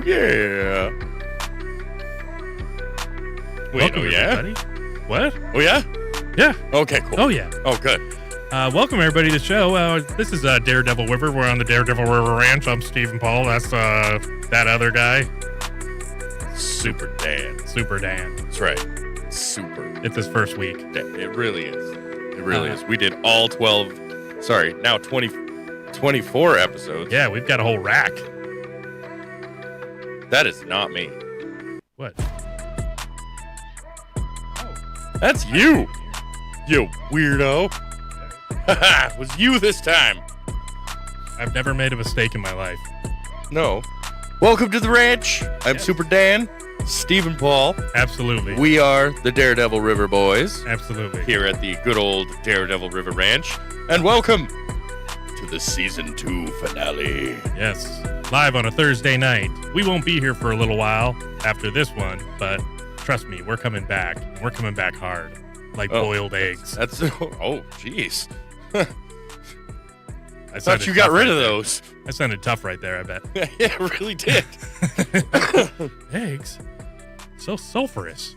yeah. Wait, Welcome, oh yeah? everybody. What? Oh yeah? Yeah. Okay, cool. Oh, yeah. Oh, good. Welcome, everybody, to the show. This is Daredevil River. We're on the Daredevil River Ranch. I'm Stephen Paul. That's that other guy. Super Dan. Super Dan. That's right. Super. It's his first week. It really is. It really is. We did all 24 episodes. Yeah, we've got a whole rack. That is not me. What? That's you. You weirdo. Haha, was you this time. I've never made a mistake in my life. No. Welcome to the ranch. I'm Super Dan, Stephen Paul. Absolutely. We are the Daredevil River Boys Absolutely. here at the good old Daredevil River Ranch. And welcome to the Season 2 finale. Yes. Live on a Thursday night. We won't be here for a little while after this one, but trust me, we're coming back. We're coming back hard. Like boiled eggs. That's oh, jeez. I thought you got rid of those. I sounded tough right there, I bet. Yeah, it really did. Eggs? So sulfurous.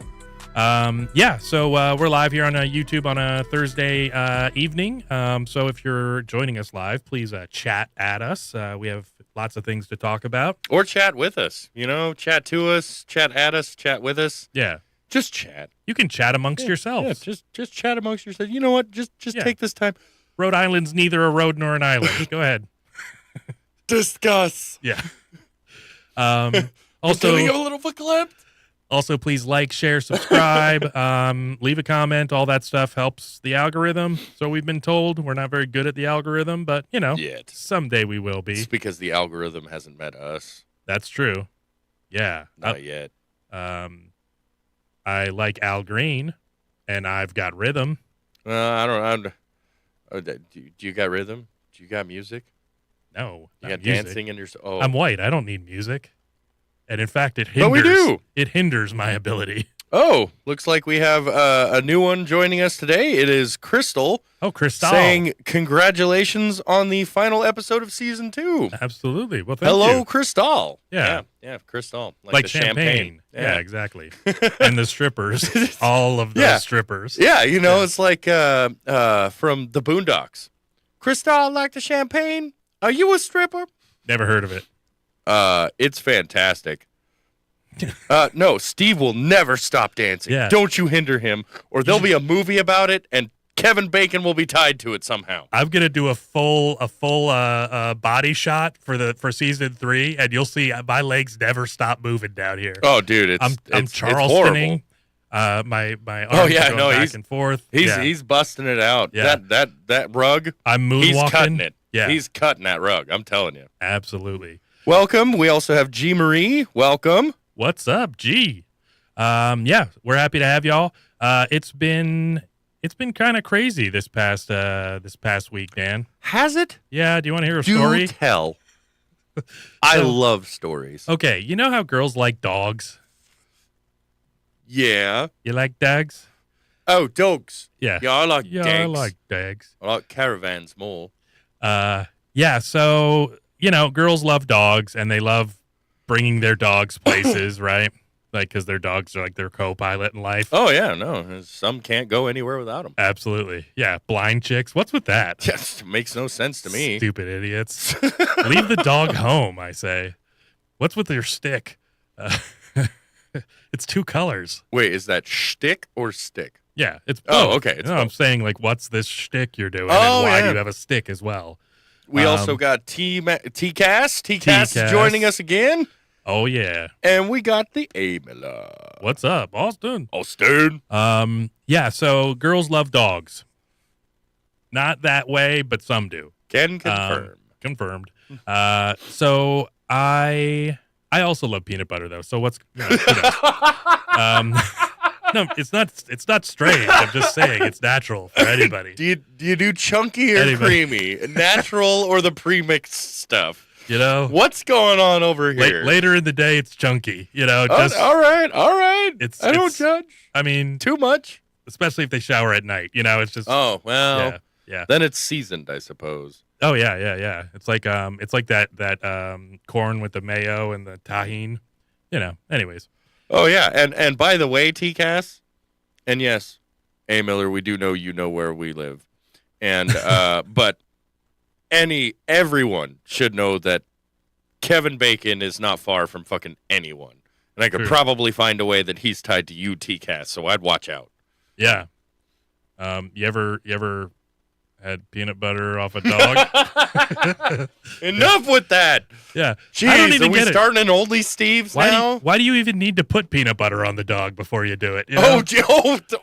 So we're live here on YouTube on a Thursday evening. So if you're joining us live, please chat at us. We have lots of things to talk about. Or chat with us. You know, chat to us, chat at us, chat with us. Yeah. Just chat. You can chat amongst yourselves. Yeah, just chat amongst yourselves. You know what? Just take this time. Rhode Island's neither a road nor an island. Go ahead. Discuss. Yeah. Getting a little verklempt. Also, please like, share, subscribe, leave a comment. All that stuff helps the algorithm. So we've been told we're not very good at the algorithm, but, you know, Yet. someday we will be. It's because the algorithm hasn't met us. That's true. Yeah. Not yet. I like Al Green, and I've got rhythm. I don't. Do you got rhythm? Do you got music? No. You got music. dancing in your. Oh. I'm white. I don't need music. And in fact, it hinders. But we do. It hinders my ability. Oh, looks like we have a new one joining us today. It is Crystal. Oh, Crystal. Saying congratulations on the final episode of Season 2. Absolutely. Well, thank Hello, you. Crystal. Yeah, Crystal. Like the champagne. Yeah, exactly. And the strippers. All of those strippers. Yeah, you know, it's like from the Boondocks. Crystal, like the champagne? Are you a stripper? Never heard of it. It's fantastic. No, Steve will never stop dancing. Yeah. Don't you hinder him, or there'll be a movie about it, and Kevin Bacon will be tied to it somehow. I'm gonna do a full body shot for season 3, and you'll see my legs never stop moving down here. Oh, dude, I'm it's Charlestoning. My arms are going back and forth. He's busting it out. Yeah. That rug. I'm moonwalking. He's cutting it. Yeah, he's cutting that rug. I'm telling you. Absolutely. Welcome. We also have G Marie. Welcome. What's up, G? We're happy to have y'all. It's been kind of crazy this past week, Dan. Has it? Yeah. Do you want to hear a story? Do tell. I love stories. Okay. You know how girls like dogs? Yeah. You like dogs? Oh, dogs. Yeah. Yeah, I like Yeah, I like dogs. I like caravans more. Yeah. So, you know, girls love dogs, and they love bringing their dogs places, right? Like, because their dogs are like their co-pilot in life. Oh, yeah, no. Some can't go anywhere without them. Absolutely. Yeah. Blind chicks. What's with that? Yes, makes no sense to me. Stupid idiots. Leave the dog home, I say. What's with your stick? It's 2 colors. Wait, is that shtick or stick? Yeah, it's both. Oh, okay. No, I'm saying, like, what's this shtick you're doing, Oh, and why yeah. do you have a stick as well? We also got T-Cass. T-Cass is joining us again. Oh, yeah. And we got the A-Miller. What's up, Austin? Austin. Yeah, so girls love dogs. Not that way, but some do. Can confirm. Confirmed. So I also love peanut butter, though. So what's... You know, no, it's not strange. I'm just saying it's natural for anybody. Do you do chunky or creamy? Natural or the pre-mixed stuff? You know? What's going on over here? Later in the day, it's chunky. You know? Just, all right. I don't judge. I mean... Too much? Especially if they shower at night. You know, it's just... Oh, well. Yeah. Then it's seasoned, I suppose. Oh yeah. It's like corn with the mayo and the tahine. Anyways. Oh yeah, and by the way, TCAS, and yes, A Miller, we do know you know where we live, and but everyone should know that Kevin Bacon is not far from fucking anyone, and I could True. probably find a way that he's tied to you, TCAS. So I'd watch out. Yeah. You ever had peanut butter off a dog? Enough with that. Yeah. Jeez, I don't even are we get it. starting an oldie Steve's now? Why do you even need to put peanut butter on the dog before you do it? You know?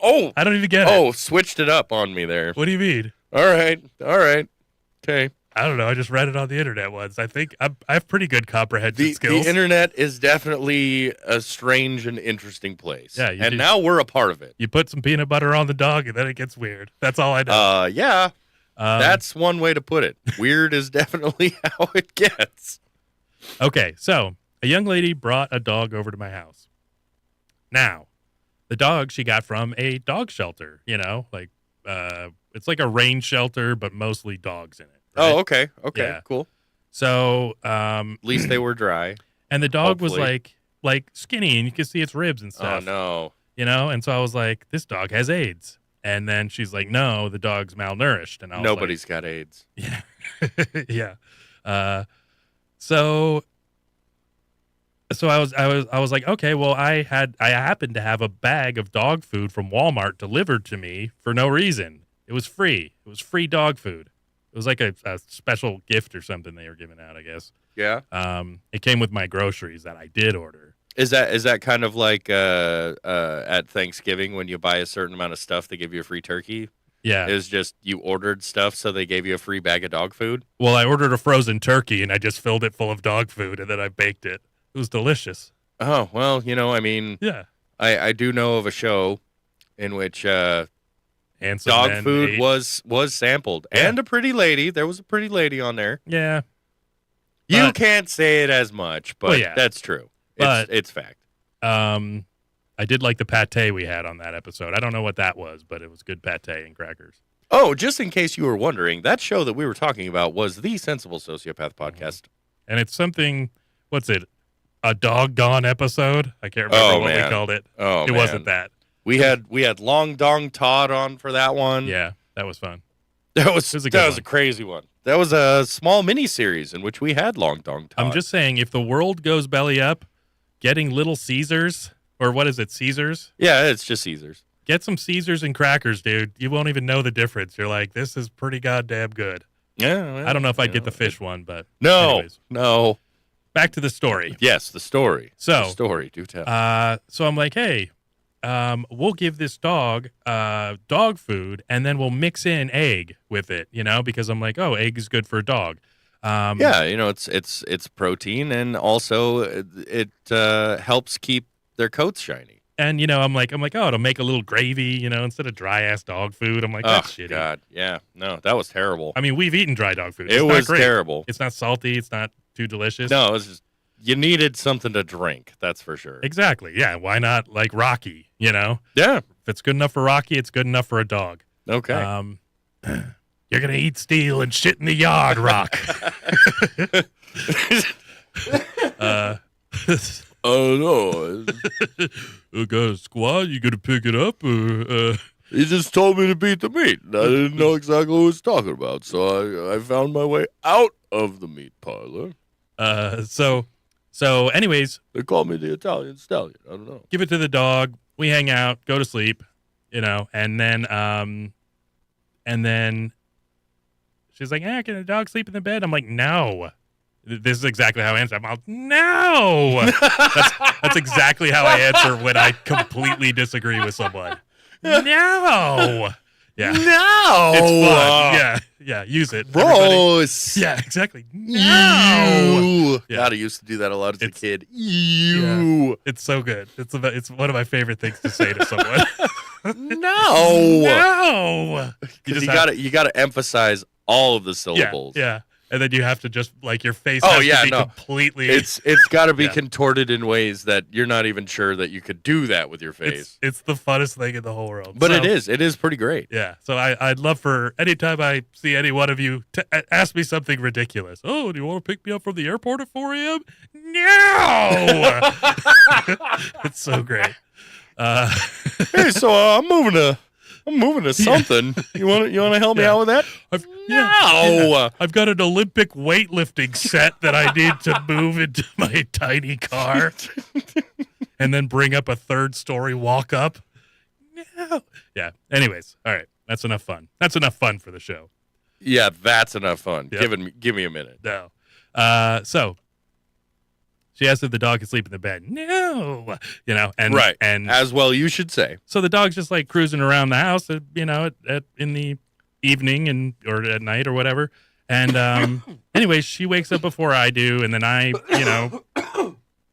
Oh! I don't even get it. Oh, switched it up on me there. What do you mean? All right. Okay. I don't know. I just read it on the internet once. I think I have pretty good comprehension skills. The internet is definitely a strange and interesting place. Yeah, and now we're a part of it. You put some peanut butter on the dog, and then it gets weird. That's all I know. Yeah. That's one way to put it. Weird is definitely how it gets. Okay, so a young lady brought a dog over to my house. Now, the dog she got from a dog shelter, it's like a rain shelter, but mostly dogs in it. Right? Oh, okay. Yeah. Cool. So, At least they were dry. And the dog was Hopefully. like skinny, and you could see its ribs and stuff. Oh, no. And so I was like, this dog has AIDS. And then she's like, no, the dog's malnourished. And I was Nobody's got AIDS. Yeah. Yeah. So I was like, okay, well, I happened to have a bag of dog food from Walmart delivered to me for no reason. It was free. It was free dog food. It was like a special gift or something they were giving out, I guess. Yeah. It came with my groceries that I did order. Is that kind of like at Thanksgiving when you buy a certain amount of stuff, they give you a free turkey? Yeah. It was just you ordered stuff, so they gave you a free bag of dog food? Well, I ordered a frozen turkey, and I just filled it full of dog food, and then I baked it. It was delicious. Oh, well, I mean, Yeah. I do know of a show in which Handsome dog men food ate. was sampled. Yeah. And a pretty lady. There was a pretty lady on there. Yeah. You But- can't say it as much, but Well, yeah. that's true. But- It's fact. I did like the pate we had on that episode. I don't know what that was, but it was good pate and crackers. Oh, just in case you were wondering, that show that we were talking about was the Sensible Sociopath podcast. And it's something, what's it? A doggone episode? I can't remember Oh, what man. we called it. Oh, It man. wasn't that. We had Long Dong Todd on for that one. Yeah, that was fun. That was was a good a one. crazy one. That was a small mini series in which we had Long Dong Todd. I'm just saying, if the world goes belly up, getting Little Caesars, or what is it, Caesars? Yeah, it's just Caesars. Get some Caesars and crackers, dude. You won't even know the difference. You're like, this is pretty goddamn good. Yeah. Well, I don't know if I'd get the fish one, but No. anyways. No. Back to the story. Yes, the story. So- The story, do tell. So I'm like, hey, we'll give this dog dog food, and then we'll mix in egg with it, because I'm like, oh, egg is good for a dog. Yeah, it's protein, and also it helps keep their coats shiny. And I'm like, oh, it'll make a little gravy, instead of dry ass dog food. I'm like, that's shitty. God, yeah, no, that was terrible. I mean, we've eaten dry dog food. It's It not was great. terrible. It's not salty. It's not too delicious. No, it was just, you needed something to drink. That's for sure. Exactly. Yeah. Why not like Rocky? Yeah. If it's good enough for Rocky, it's good enough for a dog. Okay. You're gonna eat steel and shit in the yard, Rock. Oh no! Okay, squad, you gonna pick it up? He just told me to beat the meat. And I didn't know exactly what he was talking about, so I found my way out of the meat parlor. So anyways, They call me the Italian stallion. I don't know. give it to the dog. We hang out, go to sleep, and then she's like, can the dog sleep in the bed? I'm like, no. This is exactly how I answer. I'm like, no. That's exactly how I answer when I completely disagree with someone. No. Yeah. No, It's fun. Yeah. Use it. everybody. Gross. Yeah, exactly. No. Ew. Yeah. God, I used to do that a lot as a It's- kid. Ew. It's so good. It's one of my favorite things to say to someone. No. No. Because you gotta emphasize all of the Yeah. syllables. Yeah. and then you have to just like your face Oh, has yeah, to be no. completely. It's got to be Yeah. contorted in ways that you're not even sure that you could do that with your face. It's the funnest thing in the whole world. But So, it is pretty great. Yeah, so I'd love for anytime I see any one of you ask me something ridiculous. Oh, do you want to pick me up from the airport at 4 a.m.? No! It's so great. Hey, so I'm moving to something. You want to help me Yeah. out with that? I've got an Olympic weightlifting set that I need to move into my tiny car and then bring up a third story walk up. No. Yeah. Anyways, all right. That's enough fun. That's enough fun for the show. Yeah, that's enough fun. Yep. Give me a minute. No. So she asked if the dog could sleep in the bed. No. And Right. and As well you should say. so the dog's just like cruising around the house, at in the evening or at night or whatever. And anyways, she wakes up before I do, and then I,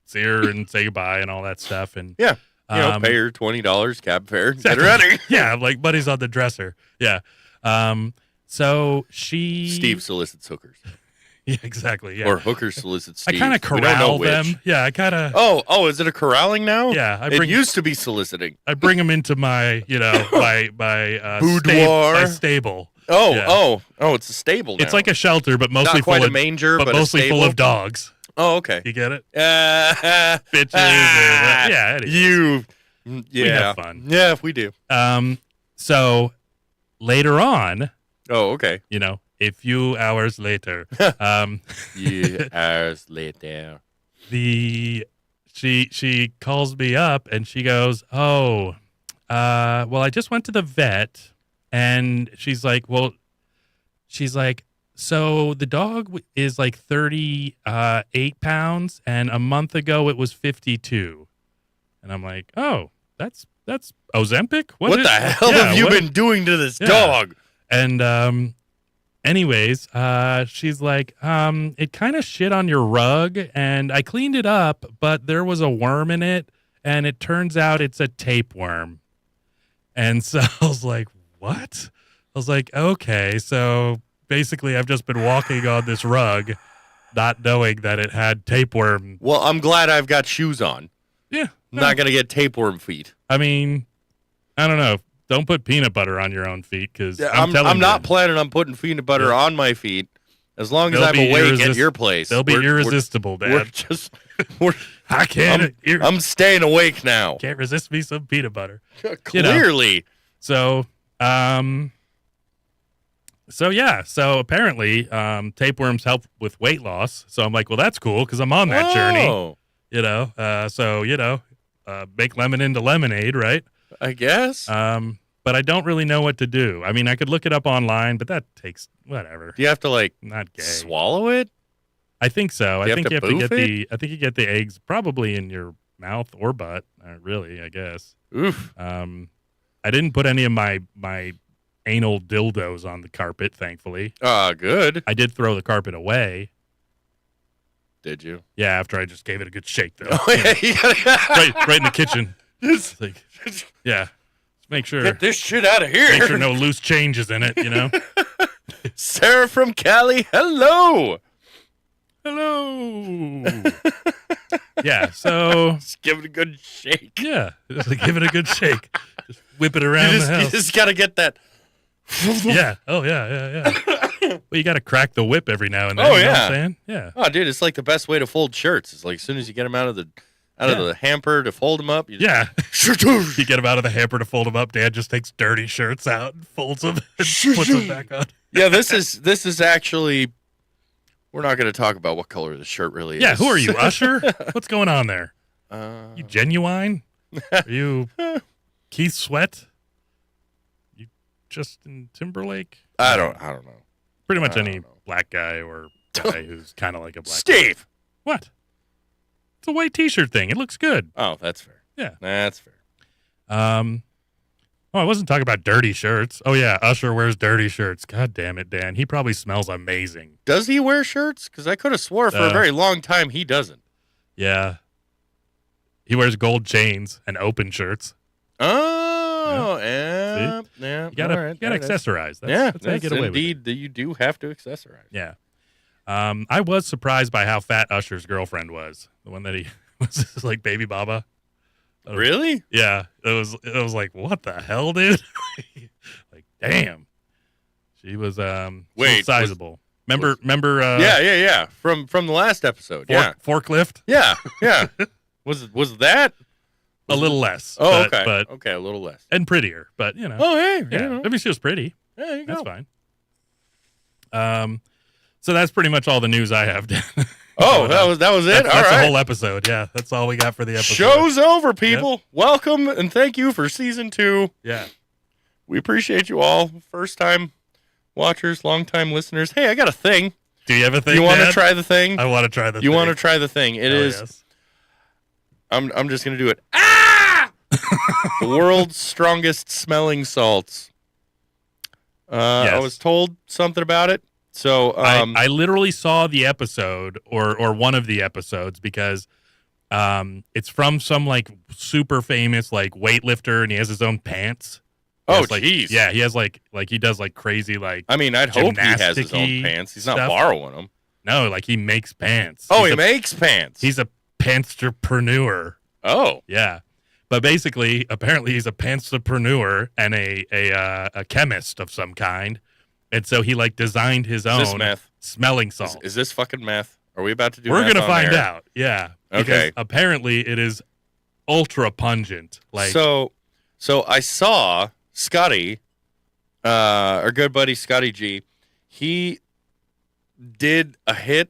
see her and say goodbye and all that stuff. And Yeah. Pay her $20 cab fare. Get exactly. her ready. Yeah, like buddy's on the dresser. Yeah. So she Steve solicits hookers. Yeah, exactly. Yeah. Or hookers solicit Steve. I kind of We don't know corral which. them. Yeah, I kind of. Oh, is it a corralling now? Yeah, It used to be soliciting. I bring them into my, my Boudoir. my stable. Oh, Yeah. it's a stable now. It's like a shelter, but mostly Not quite full a of manger, but mostly a stable. full of dogs. Oh, okay. You get it? Bitches. Yeah. Anyways. Yeah. We have fun. Yeah, we do. So later on, Oh, okay. a few hours later, Years later. she calls me up and she goes, "Oh, well, I just went to the vet," and she's like, "So the dog is like 38 pounds, and a month ago it was 52." And I'm like, "Oh, that's Ozempic? What the hell have you been doing to this dog?" And anyways, she's like, "It kind of shit on your rug, and I cleaned it up, but there was a worm in it, and it turns out it's a tapeworm." And so I was like, "What?" I was like, "Okay, so basically I've just been walking on this rug, not knowing that it had tapeworm." Well, I'm glad I've got shoes on. Yeah. I'm not going to get tapeworm feet. I mean, I don't know. Don't put peanut butter on your own feet, because I'm not planning on putting peanut butter on my feet as long as They'll I'm be awake at your place. They'll be irresistible, We're Dad. we're, I can't. I'm staying awake now. Can't resist me some peanut butter. Clearly. So, so apparently, tapeworms help with weight loss. So I'm like, well, that's cool, because I'm on that journey. Oh, Make lemon into lemonade, right? I guess. But I don't really know what to do. I mean, I could look it up online, but that takes whatever. Do you have to Not gay. swallow it? I think so. Do I think you have to boof get it? I think you get the eggs probably in your mouth or butt. Really, I guess. Oof. I didn't put any of my anal dildos on the carpet, thankfully. Good. I did throw the carpet away. Did you? Yeah, after I just gave it a good shake, though. Oh, yeah, you gotta- right in the kitchen. It's like, yeah. Make sure Get this shit out of here. Make sure no loose change is in it, Sarah from Cali, hello. Hello. Yeah, so Just give it a good shake. yeah, just give it a good shake. Just whip it around the You house. just got to get that. Yeah. Oh yeah. Well, you got to crack the whip every now and then. Oh, You know what yeah. I'm saying? Yeah. Oh, dude, it's like the best way to fold shirts. It's like as soon as you get them out of the hamper to fold them up. You Yeah. just, You get them out of the hamper to fold them up. Dad just takes dirty shirts out and folds them and puts them back on. Yeah, this is actually. We're not going to talk about what color the shirt really is. Yeah. Who are you, Usher? What's going on there? Uh, You Genuine? Are you Keith Sweat? You Justin Timberlake? I don't know. Pretty much I any don't know. black guy or guy who's kind of like a black guy. Steve. What? It's a white T-shirt thing. It looks good. Oh, that's fair. Yeah. That's fair. Oh, I wasn't talking about dirty shirts. Oh yeah, Usher wears dirty shirts. God damn it, Dan. He probably smells amazing. Does he wear shirts? Because I could have swore for a very long time he doesn't. Yeah. He wears gold chains and open shirts. Oh, yeah. You gotta accessorize. That's how you get away with it. Indeed, that you do have to accessorize. Yeah. I was surprised by how fat Usher's girlfriend was. The one that he was just like Baby Baba. Really? Yeah, it was like, what the hell, dude? Like, damn. She was sizable. Remember yeah. From the last episode. forklift? Yeah. Was that A little less. Oh, but, okay. But Okay, a little less. and prettier, but you know. Oh, hey, yeah. you know. I mean, she was pretty. There you That's go. fine. So that's pretty much all the news I have. Oh, that was it. That's All right. the whole episode. Yeah, that's all we got for the episode. Show's over, people. Yep. Welcome and thank you for season 2. Yeah, we appreciate you all. First time watchers, long time listeners. Hey, I got a thing. Do you have a thing? You want to try the thing? I want to try the thing. You want to try the thing? It is. Yes. I'm just gonna do it. Ah! The world's strongest smelling salts. Yes. I was told something about it. So I literally saw the episode or one of the episodes because it's from some like super famous like weightlifter and he has his own pants. Oh, like, jeez. Yeah, he has like he does like crazy like. I mean, I'd hope he has his own pants. He's not borrowing them. No, like he makes pants. Oh, he makes pants. He's a pantsterpreneur. Oh, yeah. But basically, apparently, he's a pantsterpreneur and a chemist of some kind, and so he like designed his own smelling salt. Is this fucking meth? Are we about to do? We're meth gonna find air? out. Yeah. Okay. Apparently, it is ultra pungent. Like so I saw Scotty, our good buddy Scotty G. He did a hit,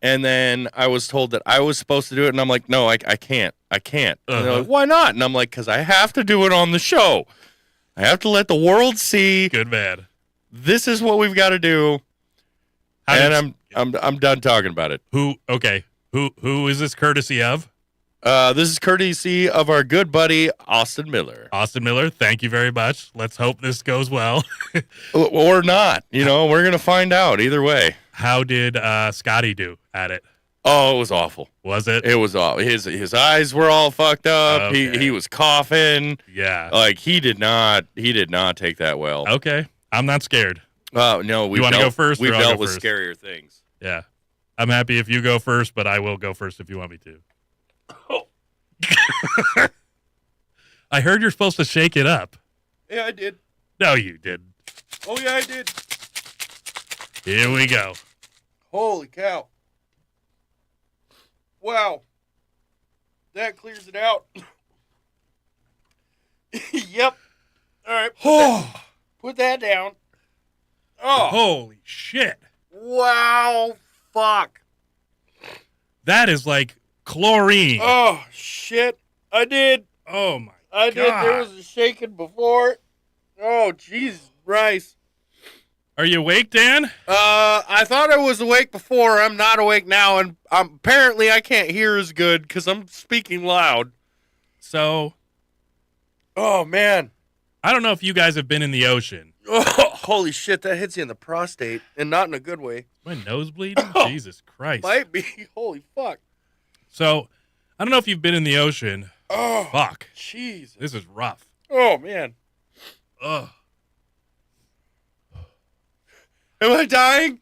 and then I was told that I was supposed to do it, and I'm like, no, I can't. And they're like, why not? And I'm like, because I have to do it on the show. I have to let the world see. Good man. This is what we've got to do. And I'm done talking about it. Who is this courtesy of? This is courtesy of our good buddy Austin Miller. Austin Miller, thank you very much. Let's hope this goes well. Or not. You know, we're gonna find out either way. How did Scotty do at it? Oh, it was awful. Was it? It was awful. His eyes were all fucked up. Okay. He was coughing. Yeah. Like he did not take that well. Okay. I'm not scared. No, you want to go first? We've or I'll dealt go with first? scarier things. Yeah. I'm happy if you go first, but I will go first if you want me to. I heard you're supposed to shake it up. Yeah, I did. No, you didn't. Oh, yeah, I did. Here we go. Holy cow. Wow. That clears it out. Yep. All right. Put that down. Oh. Holy shit. Wow. Fuck. That is like chlorine. Oh, shit. I did. Oh, my God. I did. There was a shaking before. Oh, Jesus Christ. Are you awake, Dan? I thought I was awake before. I'm not awake now, and apparently I can't hear as good because I'm speaking loud. So. Oh, man. I don't know if you guys have been in the ocean. Oh, holy shit, that hits you in the prostate, and not in a good way. My nose bleeding? Jesus Christ. Might be. Holy fuck. So, I don't know if you've been in the ocean. Oh. Fuck. Jesus. This is rough. Oh, man. Ugh. Am I dying?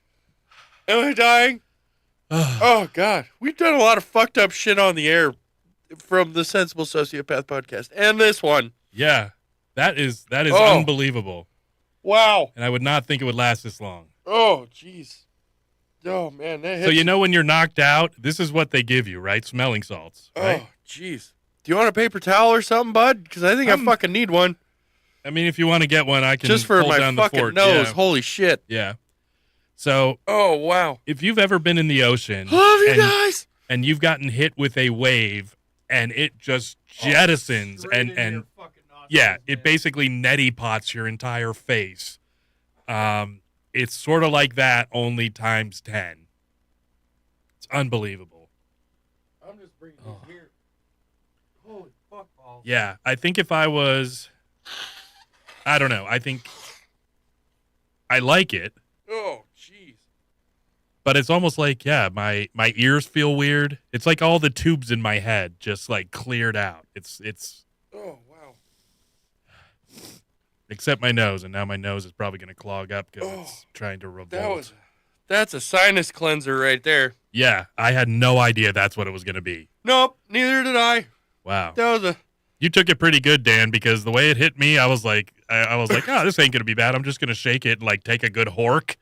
Oh, God. We've done a lot of fucked up shit on the air from the Sensible Sociopath podcast, and this one. Yeah. That is unbelievable. Wow. And I would not think it would last this long. Oh, jeez. Oh, man. That hits. So you know when you're knocked out, this is what they give you, right? Smelling salts, right? Oh, jeez. Do you want a paper towel or something, bud? Because I think I fucking need one. I mean, if you want to get one, I can just for pull my down the fucking fort. nose. Yeah. Holy shit. Yeah. So. Oh, wow. If you've ever been in the ocean. Love you guys. And you've gotten hit with a wave and it just jettisons and yeah, it basically neti pots your entire face. It's sort of like that, only times 10. It's unbelievable. I'm just bringing these here. Holy fuck balls. Yeah, I think if I was, I don't know. I think I like it. Oh, jeez. But it's almost like, yeah, my ears feel weird. It's like all the tubes in my head just like cleared out. It's. Oh, wow. Except my nose, and now my nose is probably going to clog up because it's trying to revolt. That's a sinus cleanser right there. Yeah, I had no idea that's what it was going to be. Nope, neither did I. Wow. That was a... You took it pretty good, Dan, because the way it hit me, I was like, oh, this ain't going to be bad. I'm just going to shake it and, like, take a good hork.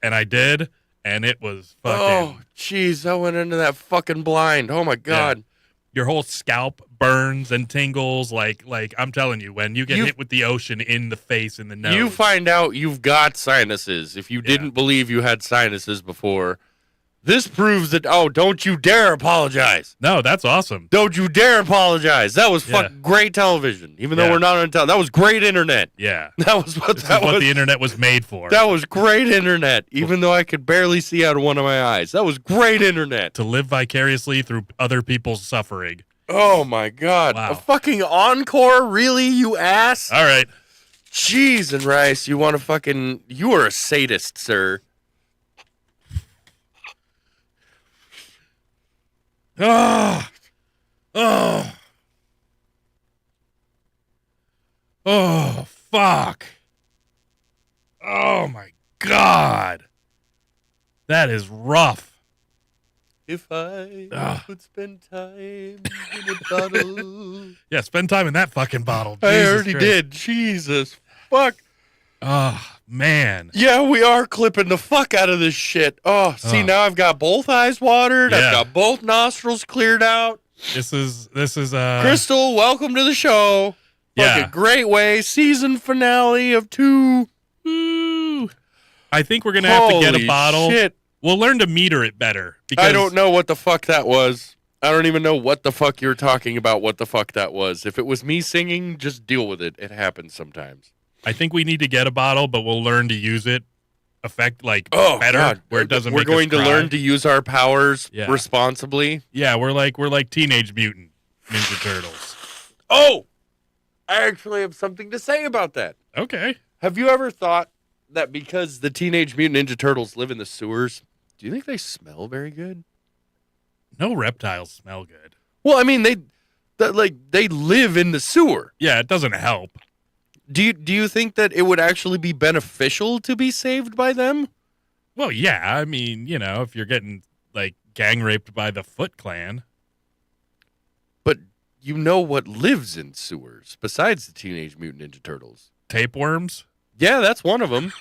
And I did, and it was fucking... Oh, jeez, I went into that fucking blind. Oh, my God. Yeah. Your whole scalp burns and tingles. Like I'm telling you, when you get hit with the ocean in the face, in the nose. You find out you've got sinuses. If you didn't believe you had sinuses before, this proves that, don't you dare apologize. No, that's awesome. Don't you dare apologize. That was fucking great television. Even though we're not on television. That was great internet. Yeah. That was what the internet was made for. That was great internet, even though I could barely see out of one of my eyes. That was great internet. To live vicariously through other people's suffering. Oh, my God. Wow. A fucking encore? Really, you ass? All right. Cheese and rice. You want to fucking... You are a sadist, sir. Oh, fuck. Oh, my God. That is rough. If I could spend time in a bottle. Yeah, spend time in that fucking bottle. I Jesus already Christ. did. Jesus. Fuck. Oh, man. Yeah, we are clipping the fuck out of this shit. Oh, see, now I've got both eyes watered. Yeah. I've got both nostrils cleared out. This is Crystal, welcome to the show. Yeah. Fucking great way. Season finale of 2. Ooh. I think we're going to have to get a bottle. Shit. We'll learn to meter it better. Because I don't know what the fuck that was. I don't even know what the fuck you're talking about, what the fuck that was. If it was me singing, just deal with it. It happens sometimes. I think we need to get a bottle, but we'll learn to use it better, God. where it doesn't We're make us going to cry. learn to use our powers Yeah. responsibly. Yeah, we're like Teenage Mutant Ninja Turtles. Oh, I actually have something to say about that. Okay. Have you ever thought that because the Teenage Mutant Ninja Turtles live in the sewers, do you think they smell very good? No reptiles smell good. Well, I mean, they live in the sewer. Yeah, it doesn't help. Do you think that it would actually be beneficial to be saved by them? Well, yeah, I mean, if you're getting like gang raped by the Foot Clan. But you know what lives in sewers besides the Teenage Mutant Ninja Turtles? Tapeworms? Yeah, that's one of them.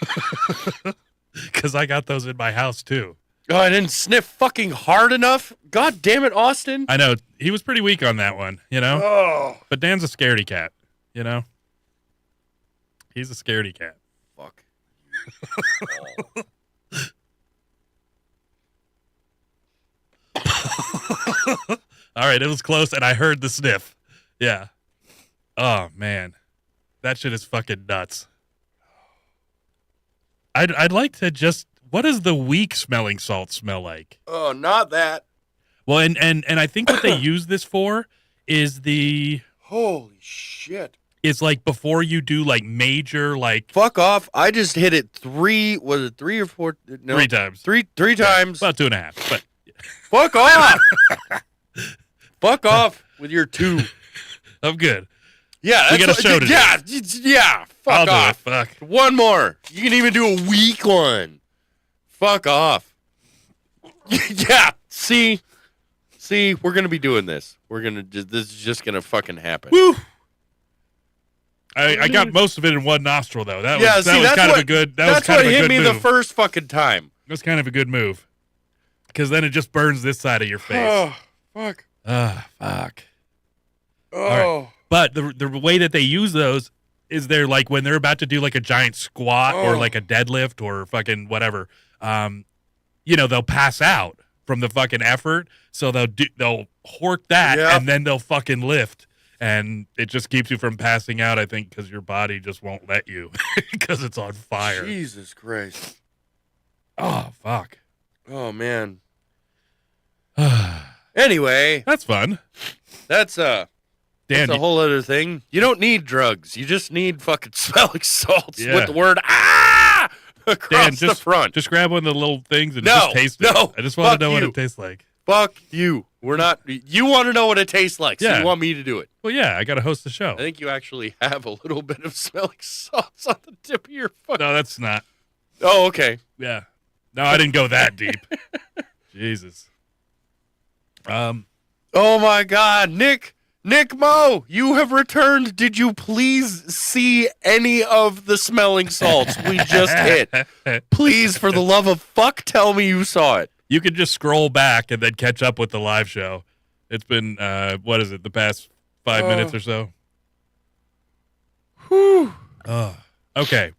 Because I got those in my house too. Oh, I didn't sniff fucking hard enough. God damn it, Austin. I know. He was pretty weak on that one, Oh. But Dan's a scaredy cat, He's a scaredy cat. Fuck. All right, it was close, and I heard the sniff. Yeah. Oh, man. That shit is fucking nuts. I'd like to just... What does the weak smelling salt smell like? Oh, not that. Well, and I think what they use this for is Holy shit. It's like before you do like major like... Fuck off. I just hit it 3 or 4? No, 3 times. Three times. About 2.5, but... Fuck off. Fuck off with your 2. I'm good. Yeah, We got a show to do. Yeah. Fuck I'll off. do it. Fuck. One more. You can even do a weak one. Fuck off. Yeah. See, we're gonna be doing this. This is just gonna fucking happen. Woo! I got most of it in one nostril though. That was kind of a good. That's what hit me the first fucking time. That's kind of a good move. Because then it just burns this side of your face. Oh, fuck. Fuck. Oh. Right. But the way that they use those is they're like when they're about to do like a giant squat or like a deadlift or fucking whatever. They'll pass out from the fucking effort. So they'll hork that and then they'll fucking lift. And it just keeps you from passing out, I think, because your body just won't let you because it's on fire. Jesus Christ. Oh, fuck. Oh, man. Anyway. That's fun. That's Dan, that's a whole other thing. You don't need drugs. You just need fucking smelling salts with the word across the front. Just grab one of the little things and just taste it. No, I just want to know what it tastes like. Fuck you. We're not. You want to know what it tastes like, so you want me to do it. Well, yeah, I got to host the show. I think you actually have a little bit of smelling salts on the tip of your foot. No, that's not. Oh, okay. Yeah. No, I didn't go that deep. Jesus. Oh my God, Nick Mo, you have returned. Did you please see any of the smelling salts we just hit? Please, for the love of fuck, tell me you saw it. You could just scroll back and then catch up with the live show. It's been, what is it, the past 5 minutes or so? Whew. Okay.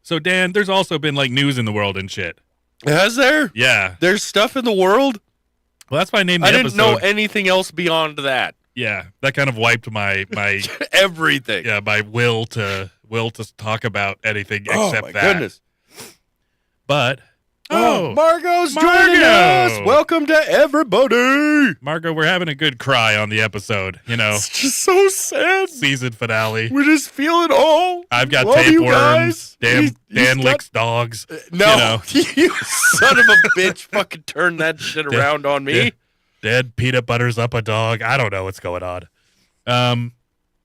So, Dan, there's also been, like, news in the world and shit. Has there? Yeah. There's stuff in the world? Well, that's why I named the I didn't episode. know anything else beyond that. Yeah, that kind of wiped my everything. Yeah, my will to talk about anything Oh except my that. goodness. But Margot's joining us. Welcome to everybody. Margot, we're having a good cry on the episode. You know, It's just so sad. season finale. We just feel it all. I've got Love you tapeworms. guys. Dan He's licks dogs. No, You you son of a bitch! Fucking turn that shit around on me. Dan peanut butters up a dog. I don't know what's going on.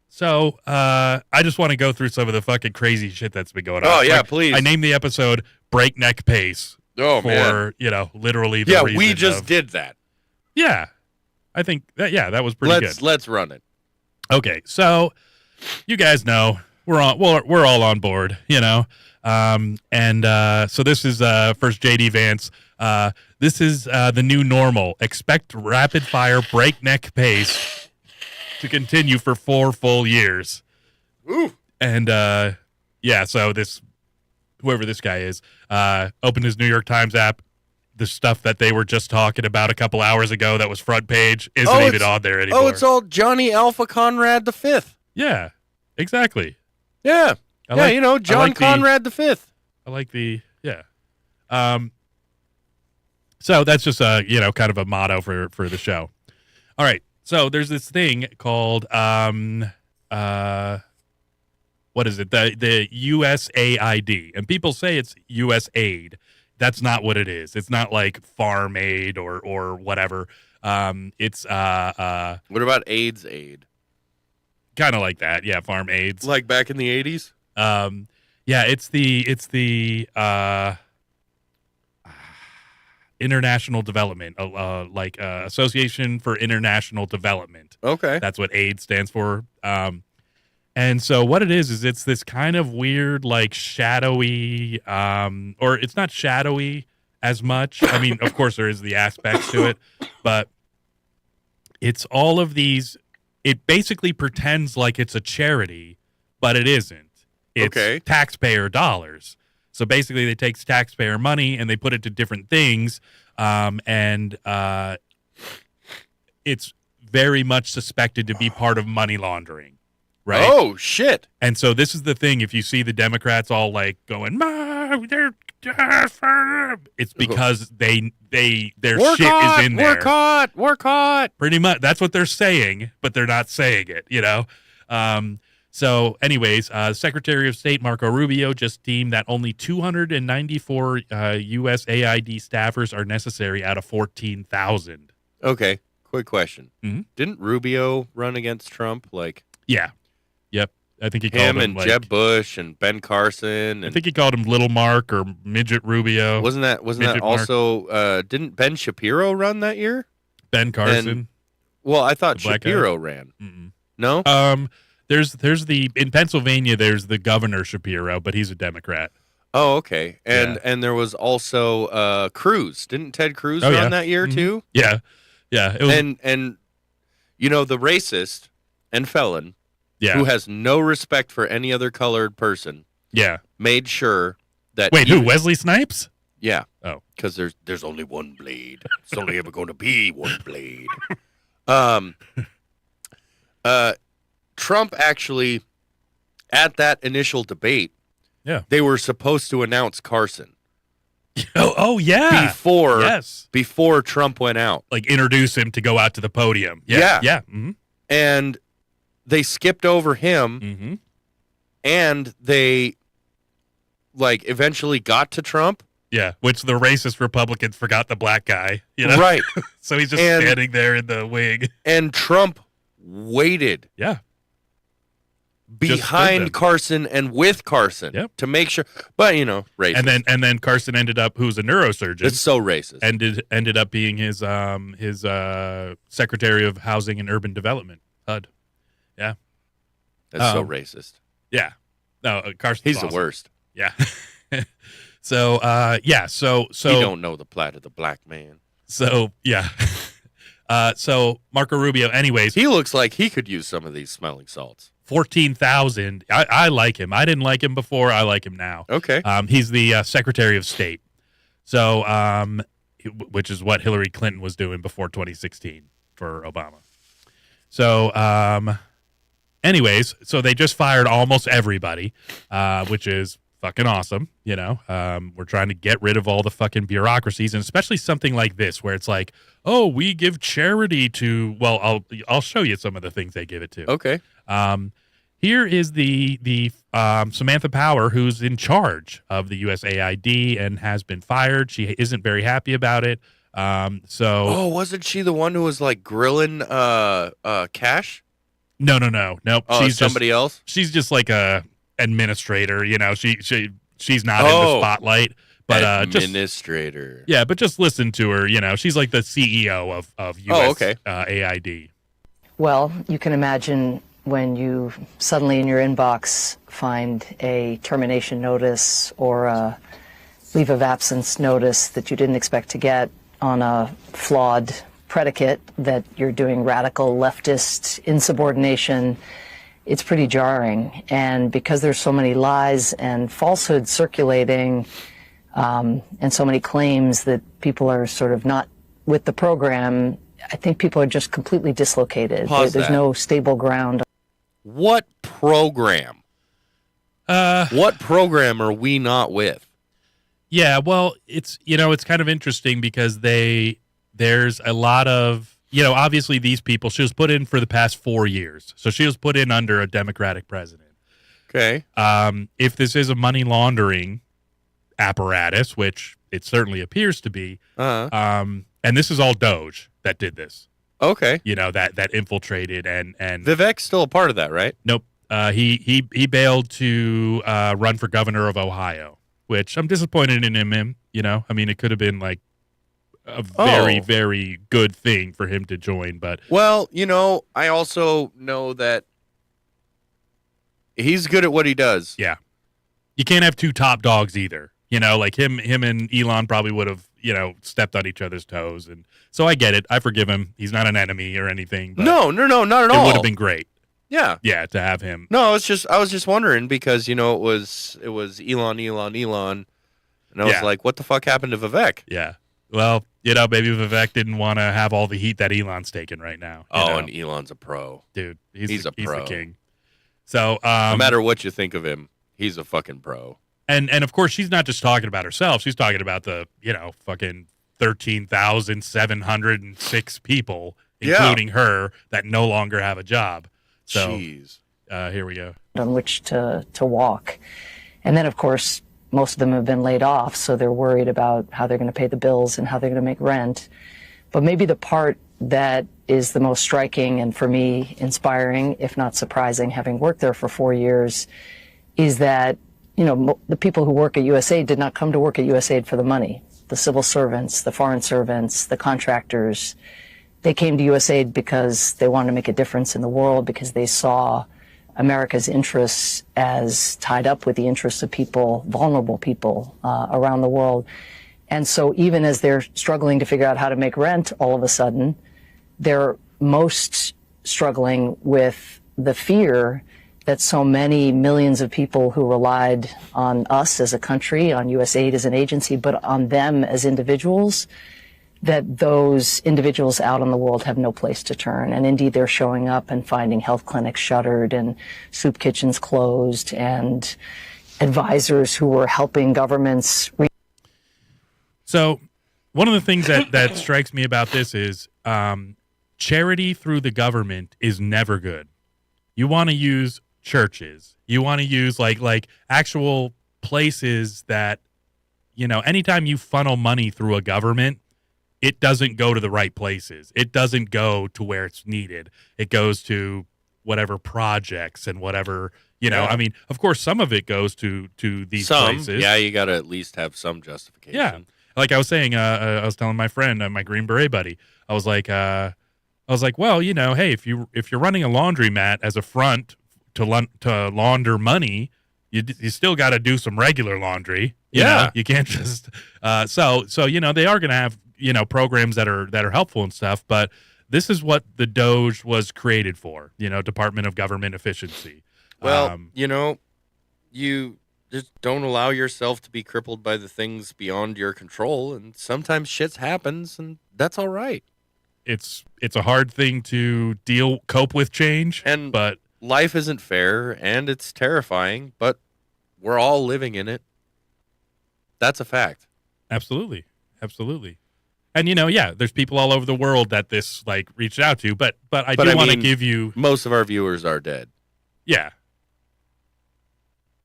So I just want to go through some of the fucking crazy shit that's been going on. Oh yeah, Like, please. I named the episode "Breakneck Pace" Oh for man. literally. The Yeah, reason we just of- did that. Yeah, I think that was pretty good. Let's run it. Okay, so you guys know we're all on board, you know. So this is first JD Vance. This is the new normal. Expect rapid fire breakneck pace to continue for 4 full years. Ooh. And so whoever this guy is, opened his New York Times app. The stuff that they were just talking about a couple hours ago that was front page isn't even on there anymore. Oh, it's all Johnny Alpha Conrad the Fifth. Yeah, exactly. Yeah. John like Conrad the Fifth. I like the So that's just kind of a motto for the show. All right. So there's this thing called what is it? The USAID. And people say it's USAID. That's not what it is. It's not like farm aid or whatever. It's What about AIDS aid? kind of like that. Yeah, farm aids. Like back in the 80s? It's the international development, Association for International Development. Okay. That's what AIDS stands for. And so what it is it's this kind of weird, like shadowy, or it's not shadowy as much. I mean, of course there is the aspects to it, but it's all of these. It basically pretends like it's a charity, but it isn't. It's taxpayer dollars. So basically they take taxpayer money and they put it to different things. It's very much suspected to be part of money laundering. Right? Oh, shit. And so this is the thing. If you see the Democrats all like going, it's because their shit is in there. We're caught. Pretty much. That's what they're saying, but they're not saying it, you know? So anyways, Secretary of State Marco Rubio just deemed that only 294 USAID staffers are necessary out of 14,000. Okay. Quick question. Mm-hmm. Didn't Rubio run against Trump? Yeah. Yep. I think he called Him him and Jeb Bush and Ben Carson. I think he called him Little Mark or Midget Rubio. Wasn't that Midget also? Didn't Ben Shapiro run that year? Ben Carson. I thought The black Shapiro ran. Mm-mm. No. There's in Pennsylvania. There's the Governor Shapiro, but he's a Democrat. Oh, okay. And there was also Cruz. Didn't Ted Cruz run that year too? Yeah. Yeah. It was, and the racist and felon. Yeah. Who has no respect for any other colored person. Yeah. Made sure that who? Wesley Snipes? Yeah. Oh. Because there's only one blade. It's only ever going to be one blade. Trump actually, at that initial debate, they were supposed to announce Carson. Oh yeah. Before Trump went out. Like introduce him to go out to the podium. Yeah. Mm-hmm. And they skipped over him. Mm-hmm. And they eventually got to Trump. Yeah, which the racist Republicans forgot the black guy, you know? Right. So he's just standing there in the wing. And Trump waited. Yeah. behind them. Carson and with Carson to make sure. But racist. And then Carson ended up, who's a neurosurgeon. It's so racist. Ended up being his Secretary of Housing and Urban Development, HUD. Yeah, that's so racist. Yeah, no, Carson. He's awesome. The worst. Yeah. So you don't know the plight of the black man. So yeah. So Marco Rubio, anyways, he looks like he could use some of these smelling salts. 14,000. I like him. I didn't like him before. I like him now. Okay. He's the Secretary of State. So, which is what Hillary Clinton was doing before 2016 for Obama. So, anyways, so they just fired almost everybody, which is fucking awesome. We're trying to get rid of all the fucking bureaucracies, and especially something like this where it's like, oh, we give charity to, well, I'll show you some of the things they give it to. Okay. Here is the Samantha Power, who's in charge of the USAID and has been fired. She isn't very happy about it. Oh, wasn't she the one who was like grilling Cash? No. Oh, she's somebody else. She's just like a administrator. She's not in the spotlight. But administrator. But just listen to her. She's like the CEO of USAID. Well, you can imagine when you suddenly in your inbox find a termination notice or a leave of absence notice that you didn't expect to get on a flawed predicate that you're doing radical leftist insubordination. It's pretty jarring. And because there's so many lies and falsehoods circulating, and so many claims that people are sort of not with the program, I think people are just completely dislocated. There's no stable ground. What program? What program are we not with? Yeah, well, it's kind of interesting because there's a lot of, obviously these people, she was put in for the past 4 years. So she was put in under a Democratic president. Okay. If this is a money laundering apparatus, which it certainly appears to be, and this is all Doge that did this. Okay. That infiltrated and Vivek's still a part of that, right? Nope. He bailed to run for governor of Ohio, which I'm disappointed in him. It could have been like a very, very good thing for him to join. But well, I also know that he's good at what he does. Yeah. You can't have two top dogs either. Like him and Elon probably would have, stepped on each other's toes. And so I get it. I forgive him. He's not an enemy or anything. But no, not at all. It would have been great. Yeah. Yeah, to have him. No, I was just wondering because, it was Elon. And I was like, what the fuck happened to Vivek? Yeah. Well, maybe Vivek didn't want to have all the heat that Elon's taking right now. And Elon's a pro. Dude, he's a pro. He's the king. So, no matter what you think of him, he's a fucking pro. And of course, she's not just talking about herself. She's talking about the, fucking 13,706 people, including her, that no longer have a job. So, jeez. Here we go. On which to walk. And then, of course, most of them have been laid off, so they're worried about how they're going to pay the bills and how they're going to make rent. But maybe the part that is the most striking and, for me, inspiring, if not surprising, having worked there for 4 years, is that the people who work at USAID did not come to work at USAID for the money. The civil servants, the foreign servants, the contractors, they came to USAID because they wanted to make a difference in the world, because they saw America's interests as tied up with the interests of people, vulnerable people around the world. And so even as they're struggling to figure out how to make rent, all of a sudden, they're most struggling with the fear that so many millions of people who relied on us as a country, on USAID as an agency, but on them as individuals, that those individuals out in the world have no place to turn. And indeed, they're showing up and finding health clinics shuttered and soup kitchens closed and advisors who were helping governments. So one of the things that strikes me about this is charity through the government is never good. You want to use churches. You want to use like actual places that, anytime you funnel money through a government, it doesn't go to the right places. It doesn't go to where it's needed. It goes to, whatever projects and whatever, Yeah. I mean, of course, some of it goes to these Some, places. yeah, you got to at least have some justification. Yeah. Like I was saying, I was telling my friend, my Green Beret buddy, I was like, well, hey, if you're running a laundromat as a front to launder money, you still got to do some regular laundry. You know? You can't just so they are going to have programs that are helpful and stuff, but this is what the Doge was created for. Department of Government Efficiency. Well, you just don't allow yourself to be crippled by the things beyond your control, and sometimes shit happens, and that's all right. It's a hard thing to cope with change, but life isn't fair, and it's terrifying, but we're all living in it. That's a fact. Absolutely. And there's people all over the world that this reached out to, but I do want to give you most of our viewers are dead. Yeah.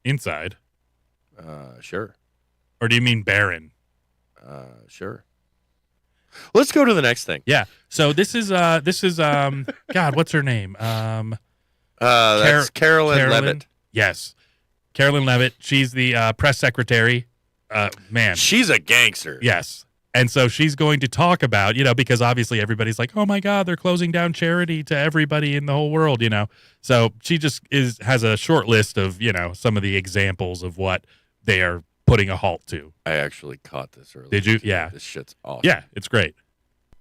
Inside. Sure. Or do you mean barren? Sure. Let's go to the next thing. Yeah. So this is God, what's her name? That's Carolyn Levitt. Yes. Carolyn Levitt. She's the press secretary. Man. She's a gangster. Yes. And so she's going to talk about, because obviously everybody's like, oh my God, they're closing down charity to everybody in the whole world, So she just has a short list of, some of the examples of what they are putting a halt to. I actually caught this earlier. Did you? Yeah. This shit's awesome. Yeah, it's great.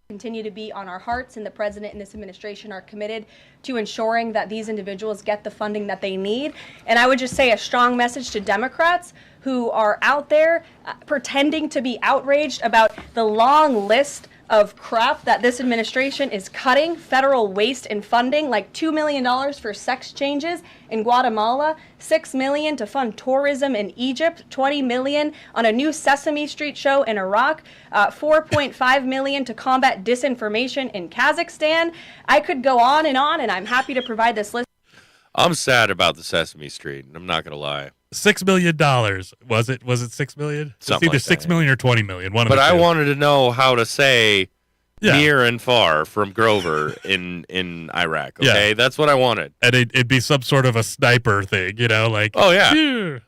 Continue to be on our hearts, and the president and this administration are committed to ensuring that these individuals get the funding that they need. And I would just say a strong message to Democrats who are out there pretending to be outraged about the long list of crap that this administration is cutting, federal waste and funding, like $2 million for sex changes in Guatemala, $6 million to fund tourism in Egypt, $20 million on a new Sesame Street show in Iraq, $4.5 million to combat disinformation in Kazakhstan. I could go on, and I'm happy to provide this list. I'm sad about the Sesame Street, and I'm not going to lie. $6 million. Was it $6 million? It's either like $6 million or $20 million. One of but the I two. wanted to know how to say near and far from Grover in Iraq. Okay, that's what I wanted. And it'd be some sort of a sniper thing, Oh yeah. Dear,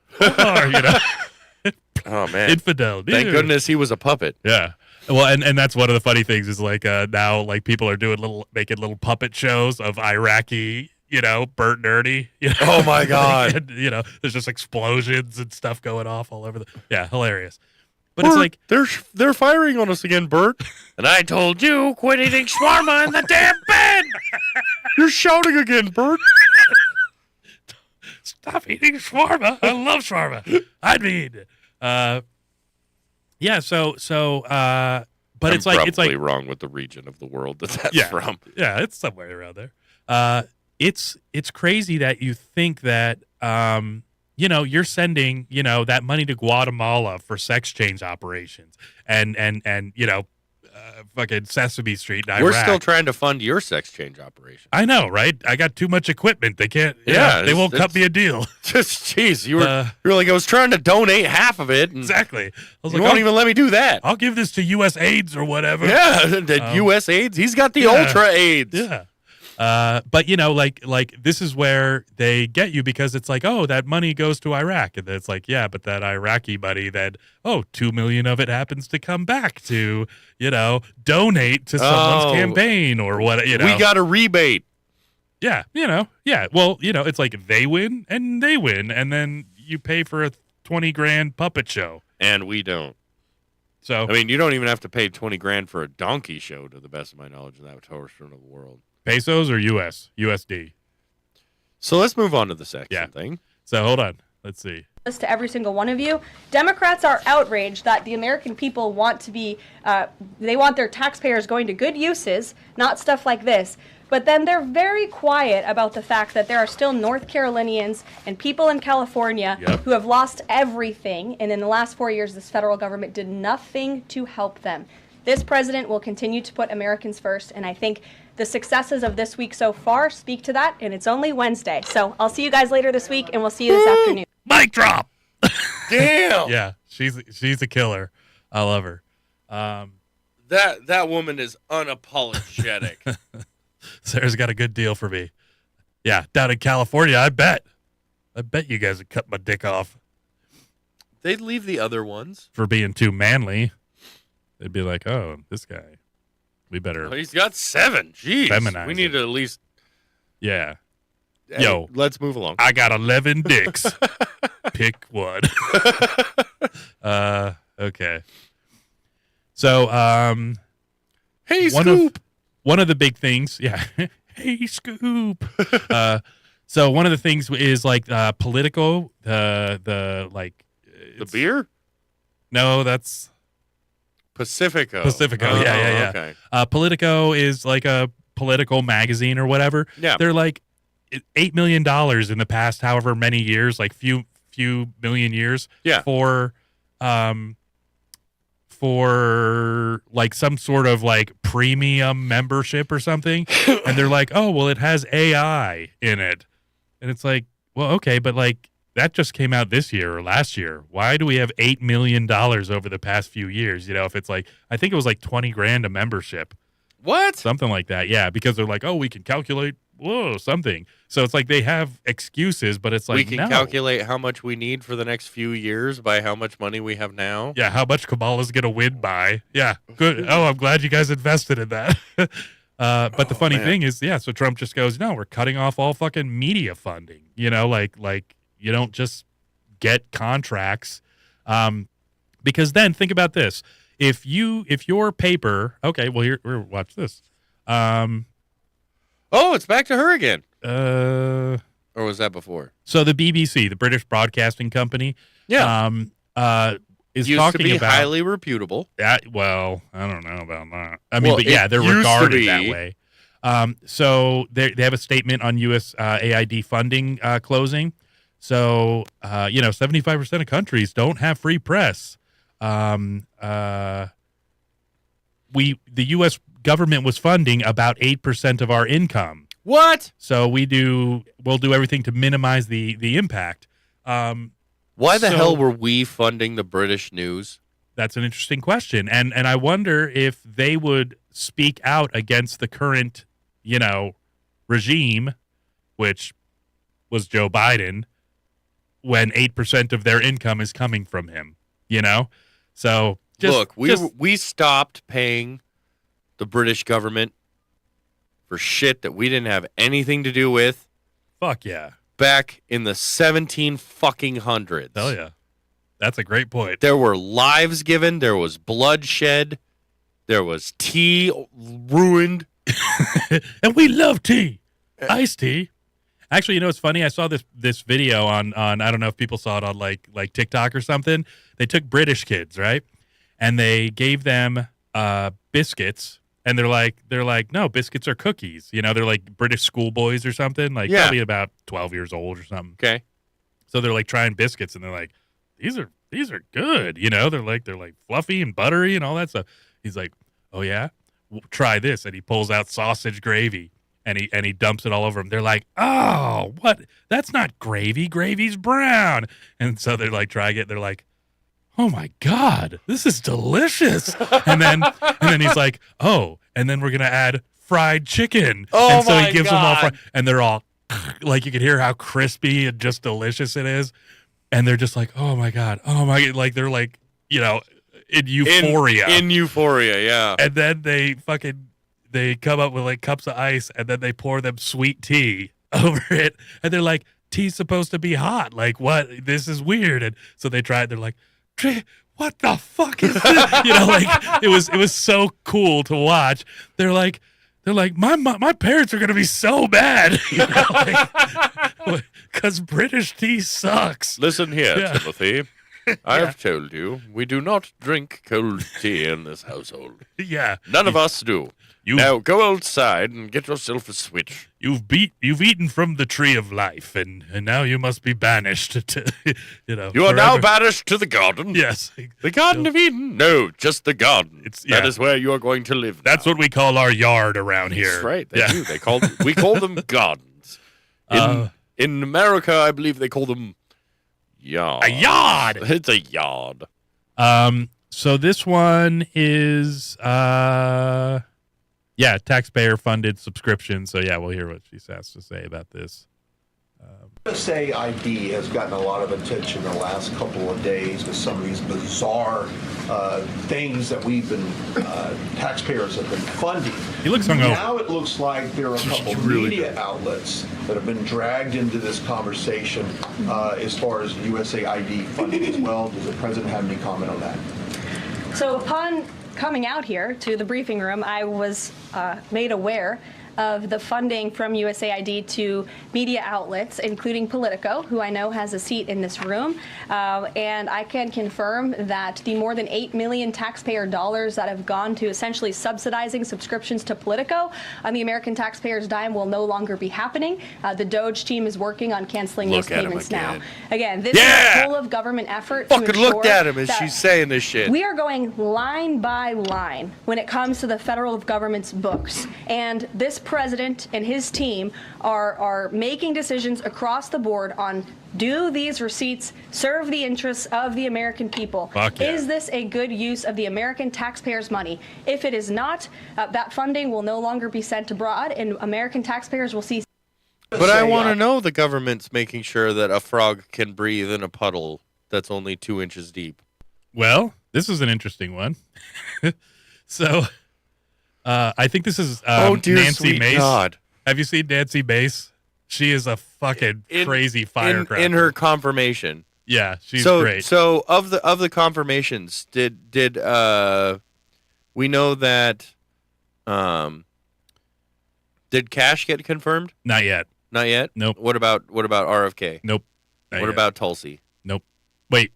Oh man. Infidel. Dear. Thank goodness he was a puppet. Yeah. Well, and that's one of the funny things is now people are making little puppet shows of Iraqi. Bert and Ernie. Oh my God. And, there's just explosions and stuff going off all over hilarious. But Bert, it's like they're firing on us again, Bert. And I told you, quit eating shawarma in the damn bed. You're shouting again, Bert. Stop eating shawarma. I love shawarma. I mean, yeah. So, but it's probably wrong with the region of the world that's from. Yeah, it's somewhere around there. It's crazy that you think that you're sending that money to Guatemala for sex change operations and fucking Sesame Street in Iraq. We're still trying to fund your sex change operation. I know, right? I got too much equipment. They can't. They won't cut me a deal. Just jeez, you're like I was trying to donate half of it. Exactly. I was you won't even let me do that. I'll give this to U.S. AIDS or whatever. Yeah, the U.S. AIDS. He's got the Ultra AIDS. Yeah. But this is where they get you because it's like, oh, that money goes to Iraq, and then it's like, yeah, but that Iraqi money, then $2 million of it happens to come back to donate to someone's campaign or what we got a rebate. Yeah, yeah. Well, it's like they win and they win, and then you pay for a $20,000 puppet show, and we don't. So I mean, you don't even have to pay $20,000 for a donkey show, to the best of my knowledge, in that portion of the world. Pesos or USD? So let's move on to the second thing. So hold on. Let's see. To every single one of you, Democrats are outraged that the American people want to be, they want their taxpayers going to good uses, not stuff like this. But then they're very quiet about the fact that there are still North Carolinians and people in California who have lost everything. And in the last 4 years, this federal government did nothing to help them. This president will continue to put Americans first. And I think the successes of this week so far speak to that. And it's only Wednesday. So I'll see you guys later this week, and we'll see you this afternoon. Mic drop. Damn. Yeah, she's a killer. I love her. That woman is unapologetic. Sarah's got a good deal for me. Yeah, down in California, I bet you guys would cut my dick off They'd leave the other ones. for being too manly. They'd be like, "Oh, this guy, we better." Oh, he's got 7. Jeez. Feminize We need it. to at least. Yeah, Hey, Yo. let's move along. I got 11 dicks. Pick one. Okay. So, Hey, one Scoop. one of the big things, yeah. Hey, Scoop. So one of the things is like Politico, the like The it's- beer? No, that's Pacifico. Pacifico. Yeah. Okay. Politico is like a political magazine or whatever. Yeah. They're like $8 million in the past, however many years, like few million years. Yeah. For like some sort of like premium membership or something. And they're like, oh, well, it has AI in it. And it's like, well, okay, but like that just came out this year or last year. Why do we have $8 million over the past few years? You know, if it's like, I think it was like 20 grand a membership, What? something like that. Yeah. Because they're like, oh, we can calculate, something. So it's like they have excuses, but it's like, We can no. calculate how much we need for the next few years by how much money we have now. Yeah, how much Kamala's going to win by. Yeah, good. Oh, I'm glad you guys invested in that. But the funny man. thing is, yeah, so Trump just goes, no, we're cutting off all fucking media funding. You know, like you don't just get contracts. Because then think about this. If your paper, okay, well, here, watch this. Oh, it's back to her again. So Or was that before? the BBC, the British Broadcasting Company, Yeah. is Used talking to be about highly reputable. that. Well, I don't know about that. I mean, Well, but yeah, it they're used to regarded that be. way. So they have a statement on U.S. AID funding closing. So 75% of countries don't have free press. The U.S. government was funding about 8% of our income. What? So we'll do everything to minimize the impact. Why the So- hell were we funding the British news? That's an interesting question. And I wonder if they would speak out against the current, regime, which was Joe Biden, when 8% of their income is coming from him, So Look, we stopped paying the British government for shit that we didn't have anything to do with fuck yeah. back in the 17 Hell yeah. That's a great point. There were lives given, there was bloodshed, there was tea ruined. And we love tea. Iced tea. Actually, it's funny. I saw this video on I don't know if people saw it on like TikTok or something. They took British kids, right? And they gave them biscuits, and they're like, no, biscuits are cookies. They're like British schoolboys or something, like Yeah. probably about 12 years old or something. Okay. So they're like trying biscuits, and they're like, these are good. They're like fluffy and buttery and all that stuff. He's like, oh yeah, try this, and he pulls out sausage gravy. And he dumps it all over them. They're like, oh, what? That's not gravy. Gravy's brown. And so they're like, trying it. They're like, oh my God, this is delicious. and then he's like, oh, and then we're gonna add fried chicken. Oh and so my he gives them all God. and they're all like, you can hear how crispy and just delicious it is. And they're just like, oh my God, like they're like, in euphoria. In euphoria, yeah. And then they come up with like cups of ice, and then they pour them sweet tea over it. And they're like, tea's supposed to be hot. Like, what? This is weird. And so they try it. They're like, what the fuck is this? Like it was so cool to watch. They're like, my parents are gonna be so mad, because British tea sucks. Listen here, Yeah. Timothy. I've told you, we do not drink cold tea in this household. Yeah, None of us do. you Now go outside and get yourself a switch. you've eaten from the tree of life, and now you must be banished to You are now forever. banished to the garden. Yes, The Garden of Eden? No, just the garden. That yeah. is where you are going to live. That's now. what we call our yard around here. That's right. They Yeah. do. We call them gardens. In America, I believe they call them yards. A yard. It's a yard. So this one is taxpayer-funded subscription. So, yeah, we'll hear what she has to say about this. USA ID has gotten a lot of attention in the last couple of days with some of these bizarre things that we've been, taxpayers have been funding. He looks hungover. Now it looks like there are a couple media outlets that have been dragged into this conversation as far as USA ID funding as well. Does the president have any comment on that? So upon coming out here to the briefing room, I was made aware of the funding from USAID to media outlets, including Politico, who I know has a seat in this room. And I can confirm that the more than $8 million taxpayer dollars that have gone to essentially subsidizing subscriptions to Politico on the American taxpayers' dime will no longer be happening. The DOJ team is working on canceling those payments now. Again, this is a whole of government effort to Fucking ensure looked at him as she's saying this shit. we are going line by line when it comes to the federal government's books. And this president and his team are making decisions across the board on, do these receipts serve the interests of the American people? Fuck yeah. Is this a good use of the American taxpayers' money? If it is not, that funding will no longer be sent abroad, and American taxpayers will see. But I want to know the government's making sure that a frog can breathe in a puddle that's only 2 inches deep. Well, this is an interesting one. So, I think this is dear Nancy sweet Mace. God. Have you seen Nancy Mace? She is a fucking crazy firecracker. In her confirmation. Yeah, she's so great. So of the confirmations, did we know that did Cash get confirmed? Not yet. Not yet? Nope. What about RFK? Nope. Not What yet. about Tulsi? Nope. Wait.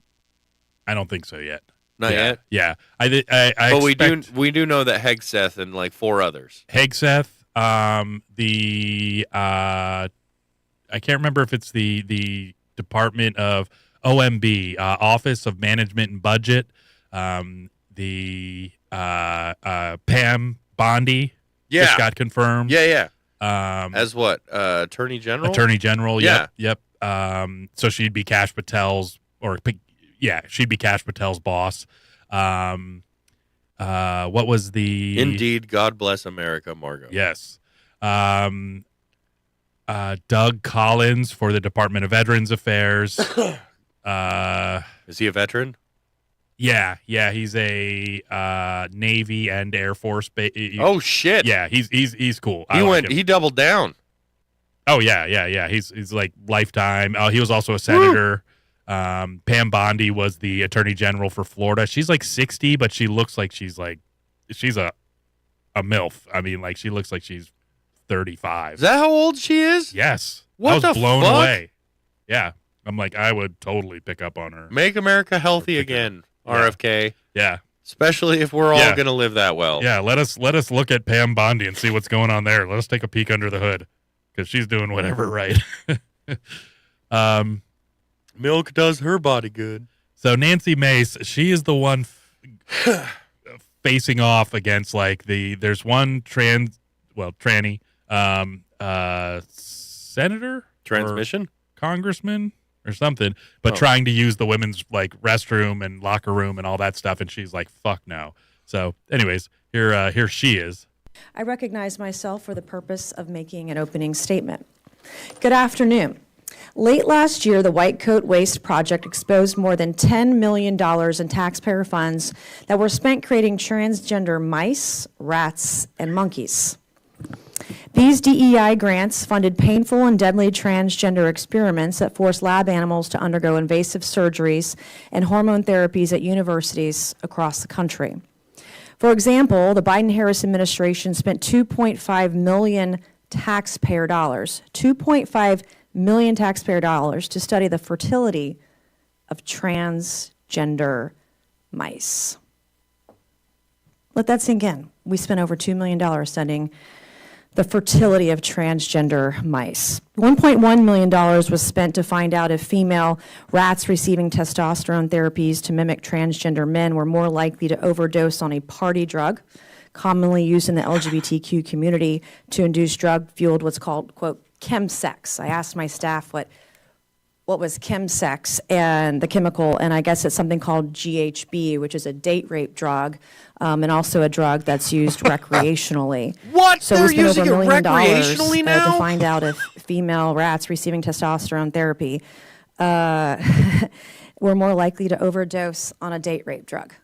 I don't think so yet. Not yet? Yeah. I But expect we do know that Hegseth and like 4 others. Hegseth, I can't remember if it's the Department of OMB, Office of Management and Budget, the Pam Bondi just got confirmed. Yeah. As what? Attorney General? Attorney General, Yeah. Yep. So she'd be Kash Patel's, she'd be Kash Patel's boss. What was the... Indeed, God bless America, Margo. Yes. Doug Collins for the Department of Veterans Affairs. Is he a veteran? Yeah, he's a Navy and Air Force. Oh shit! Yeah, he's cool. He doubled down. Oh yeah. He's like lifetime. He was also a senator. Pam Bondi was the Attorney General for Florida. She's like 60, but she looks like she's a MILF. I mean, like she looks like she's 35. Is that how old she is? Yes. What I was the blown fuck? away. Yeah. I'm like, I would totally pick up on her. Make America healthy again, RFK. Yeah. Especially if we're all going to live that well. Yeah, let us look at Pam Bondi and see what's going on there. Let us take a peek under the hood because she's doing whatever right. Milk does her body good. So Nancy Mace, she is the one facing off against like there's one tranny senator, Transmission, or congressman or something, but trying to use the women's like restroom and locker room and all that stuff, and she's like, "Fuck no." So, anyways, here she is. I recognize myself for the purpose of making an opening statement. Good afternoon. Late last year, the White Coat Waste Project exposed more than $10 million in taxpayer funds that were spent creating transgender mice, rats, and monkeys. These DEI grants funded painful and deadly transgender experiments that forced lab animals to undergo invasive surgeries and hormone therapies at universities across the country. For example, the Biden-Harris administration spent $2.5 million taxpayer dollars, $2.5 million taxpayer dollars to study the fertility of transgender mice. Let that sink in. We spent over $2 million studying the fertility of transgender mice. $1.1 million was spent to find out if female rats receiving testosterone therapies to mimic transgender men were more likely to overdose on a party drug, commonly used in the LGBTQ community to induce drug-fueled what's called, quote, chemsex. I asked my staff what what was chemsex and the chemical, and I guess it's something called GHB, which is a date rape drug, and also a drug that's used recreationally. What? So They're we spent using over $1 million recreationally now? to find out if female rats receiving testosterone therapy were more likely to overdose on a date rape drug.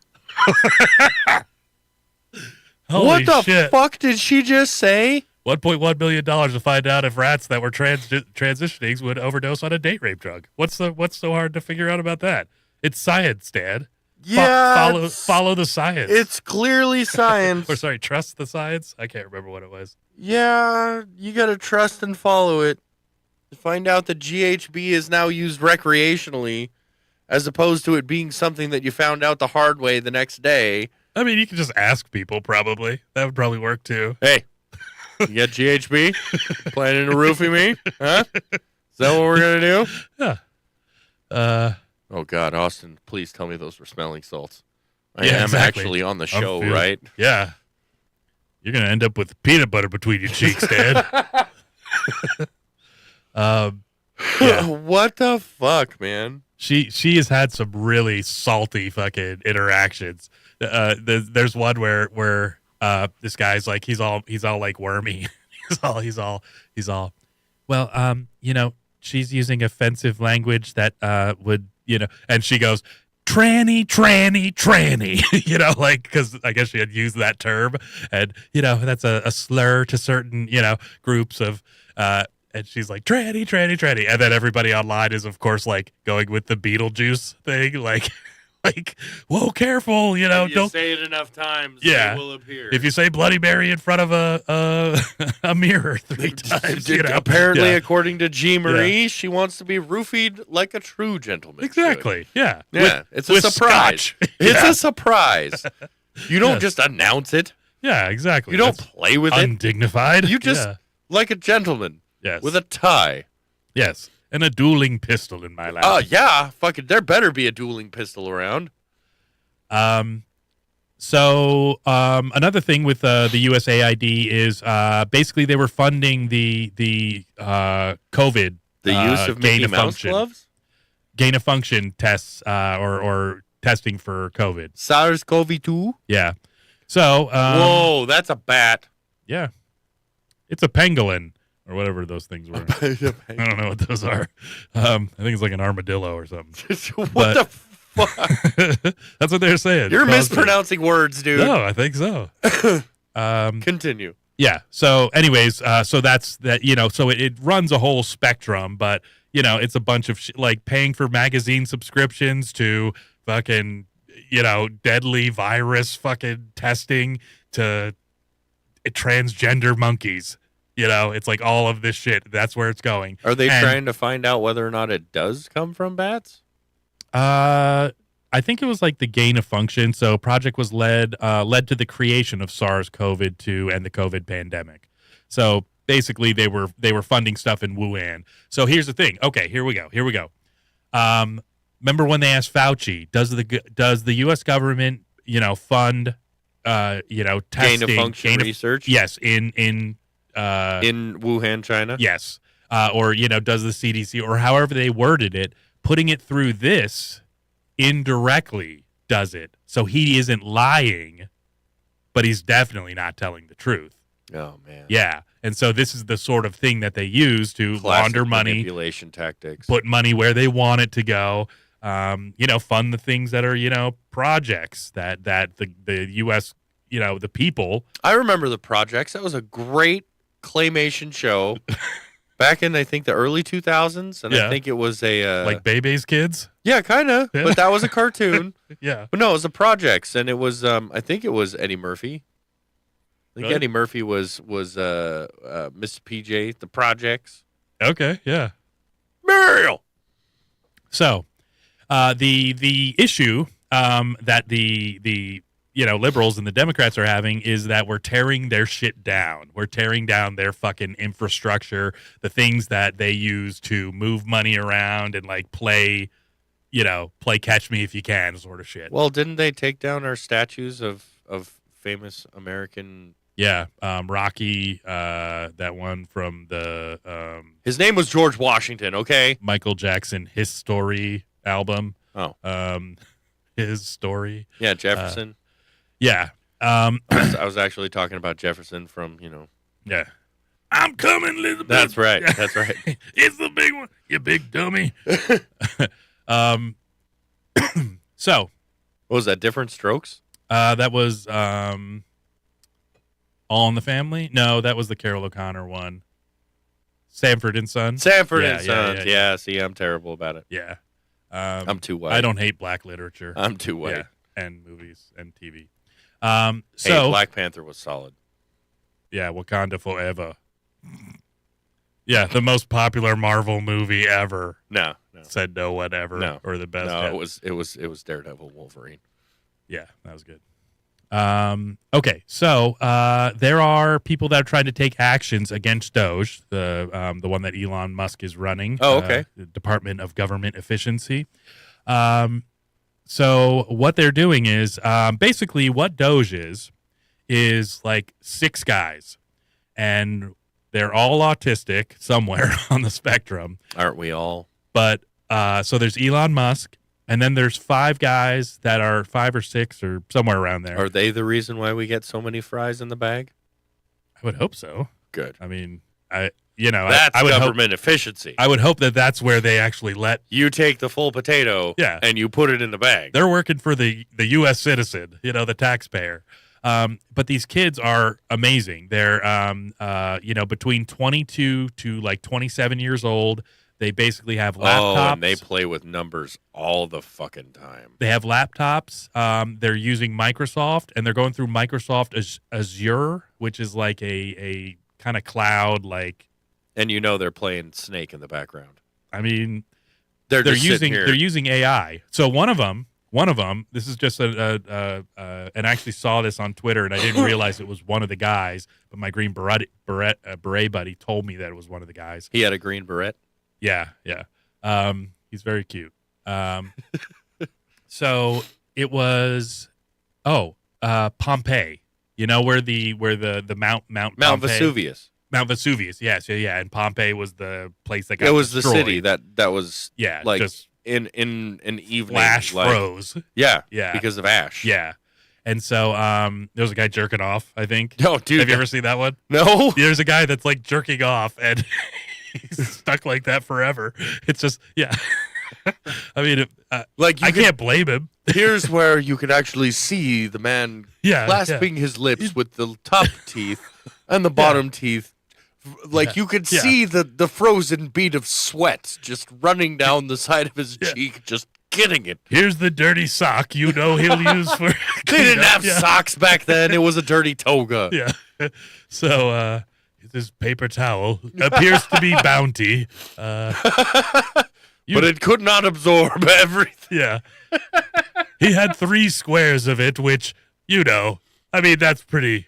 Holy What the shit. fuck did she just say? $1.1 million to find out if rats that were transitioning would overdose on a date rape drug. What's so hard to figure out about that? It's science, Dad. Yeah, Follow the science. it's clearly science. Or sorry, trust the science. I can't remember what it was. Yeah, you gotta trust and follow it. To find out that GHB is now used recreationally, as opposed to it being something that you found out the hard way the next day. I mean, you can just ask people. Probably that would probably work too. Hey, you got GHB? Planning to roofie me? Huh? Is that what we're gonna do? Yeah. Oh God, Austin, please tell me those were smelling salts. I Yeah, am exactly. actually on the I'm show, feeling- right? Yeah. You're gonna end up with peanut butter between your cheeks, Dad. Yeah. What the fuck, man? She has had some really salty fucking interactions. There's one where this guy's like he's all like wormy. he's all well, she's using offensive language that would, and she goes tranny, like, because I guess she had used that term, and that's a slur to certain groups of and she's like tranny, and then everybody online is of course like going with the Beetlejuice thing, like whoa, careful, don't say it enough times. Yeah. It will appear. if you say Bloody Mary in front of a mirror 3 times, Apparently, Yeah. according to G. Marie, she wants to be roofied like a true gentleman. Exactly. Yeah. Yeah, it's a with surprise. scotch. It's Yeah. a surprise. You don't Yes. just announce it. Yeah, exactly. You don't That's play with it. undignified. You just Yeah. like a gentleman Yes. with a tie. Yes. And a dueling pistol in my lap. Oh yeah, fucking. There better be a dueling pistol around. So another thing with the USAID is basically they were funding the COVID The use of gain Mickey of Mouse function gloves. gain of function tests or testing for COVID. SARS-CoV-2. Yeah. So Whoa, that's a bat. yeah, it's a pangolin or whatever those things were. I don't know what those are. I think it's like an armadillo or something. What But- the fuck? That's what they're saying. You're Cause- mispronouncing words, dude. No, I think so. Continue. Yeah. So, anyways, so that's that. So it runs a whole spectrum, but it's a bunch of like paying for magazine subscriptions to fucking deadly virus fucking testing to transgender monkeys. It's like all of this shit. That's where it's going. Are they And, trying to find out whether or not it does come from bats? I think it was like the gain of function. So project was led to the creation of SARS-CoV-2 and the COVID pandemic. So basically they were funding stuff in Wuhan. So here's the thing. Okay, here we go. Remember when they asked Fauci, does the US government, fund testing Gain of function research? Yes, in In Wuhan, China? yes. Or does the CDC or however they worded it, putting it through this indirectly does it. So he isn't lying, but he's definitely not telling the truth. Oh, man. Yeah. And so this is the sort of thing that they use to Classic launder money, manipulation tactics. put money where they want it to go, fund the things that are, projects that the U.S., the people. I remember the projects. That was a great claymation show back in, I think, the early 2000s. And Yeah. I think it was a... Like Bebe's Kids. yeah, kind of. Yeah. But that was a cartoon. Yeah. But no, it was a projects. And it was, I think it was Eddie Murphy. I think Really? Eddie Murphy was Mr. PJ, the projects. Okay. Yeah. Muriel! So, the issue that the liberals and the Democrats are having is that we're tearing their shit down. We're tearing down their fucking infrastructure, the things that they use to move money around and like play catch me if you can sort of shit. Well, didn't they take down our statues of famous American Yeah, Rocky, that one from the His name was George Washington. Okay. Michael Jackson His Story album. Oh. His Story. Yeah, Jefferson. Yeah. I was actually talking about Jefferson from Yeah. I'm coming, Elizabeth. That's right. That's right. It's the big one, you big dummy. So, What was that? Different Strokes? that was All in the Family? No, that was the Carol O'Connor one. Sanford and Son. Sanford Yeah, and yeah, Sons. yeah, Yeah, see, I'm terrible about it. Yeah. I'm too white. I don't hate black literature. I'm too white. Yeah, and movies and TV. Hey, So Black Panther was solid. yeah, Wakanda Forever. Yeah, the most popular Marvel movie ever. No. Said no one ever. No. Or the best. No, yet. it was Daredevil Wolverine. Yeah, that was good. Okay, so there are people that are trying to take actions against Doge, the one that Elon Musk is running. Oh, okay. The Department of Government Efficiency. So what they're doing is basically what Doge is like 6 guys, and they're all autistic somewhere on the spectrum. Aren't we all? But so there's Elon Musk. And then there's 5 guys that are 5 or 6 or somewhere around there. Are they the reason why we get so many fries in the bag? I would hope so. Good. I mean, That's I would government efficiency. I would hope that that's where they actually let. You take the full potato and you put it in the bag. They're working for the U.S. citizen, the taxpayer. But these kids are amazing. They're, between 22 to like 27 years old. They basically have laptops. Oh, and they play with numbers all the fucking time. They have laptops. They're using Microsoft, and they're going through Microsoft Azure, which is like a kind of cloud, like. And they're playing Snake in the background. I mean, they're just using here. they're using AI. So one of them. This is just and I actually saw this on Twitter, and I didn't realize it was one of the guys. But my green beret buddy told me that it was one of the guys. He had a green beret. Yeah. He's very cute. So it was, Pompeii. Where the Mount Pompeii, Vesuvius. Mount Vesuvius. Yes, yeah. And Pompeii was the place that got It was destroyed. the city that was like just in an evening. flash like, froze. Yeah, Yeah. because of ash. Yeah. And so there was a guy jerking off, I think. No, dude. Have you ever seen that one? No. There's a guy that's like jerking off and he's stuck like that forever. It's just, yeah. I mean, I can't blame him. Here's where you can actually see the man clasping his lips with the top teeth and the bottom teeth. Like you could see the frozen bead of sweat just running down the side of his cheek, just getting it. Here's the dirty sock he'll use for. They didn't have socks back then. It was a dirty toga. Yeah. So this paper towel appears to be Bounty. But it could not absorb everything. Yeah. He had 3 squares of it, which, I mean, that's pretty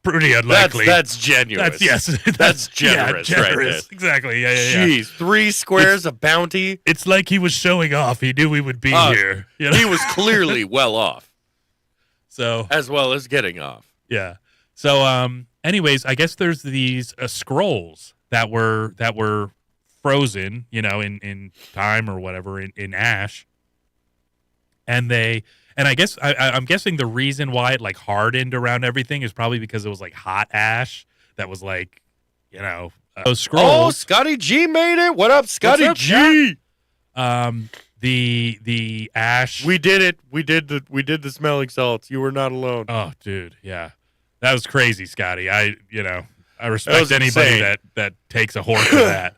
unlikely. That's genuine. That's generous, right there. Exactly. Yeah. Jeez, 3 squares of Bounty. It's like he was showing off. He knew we would be here. He was clearly well off. So as well as getting off. Yeah. So anyways, I guess there's these scrolls that were frozen, in time or whatever in ash. And I guess I'm guessing the reason why it like hardened around everything is probably because it was like hot ash that was like, those scrolls. Oh, Scotty G made it. What up, Scotty G? The ash. We did it. We did the smelling salts. You were not alone. Oh, dude, yeah, that was crazy, Scotty. I respect anybody that takes a horse for that.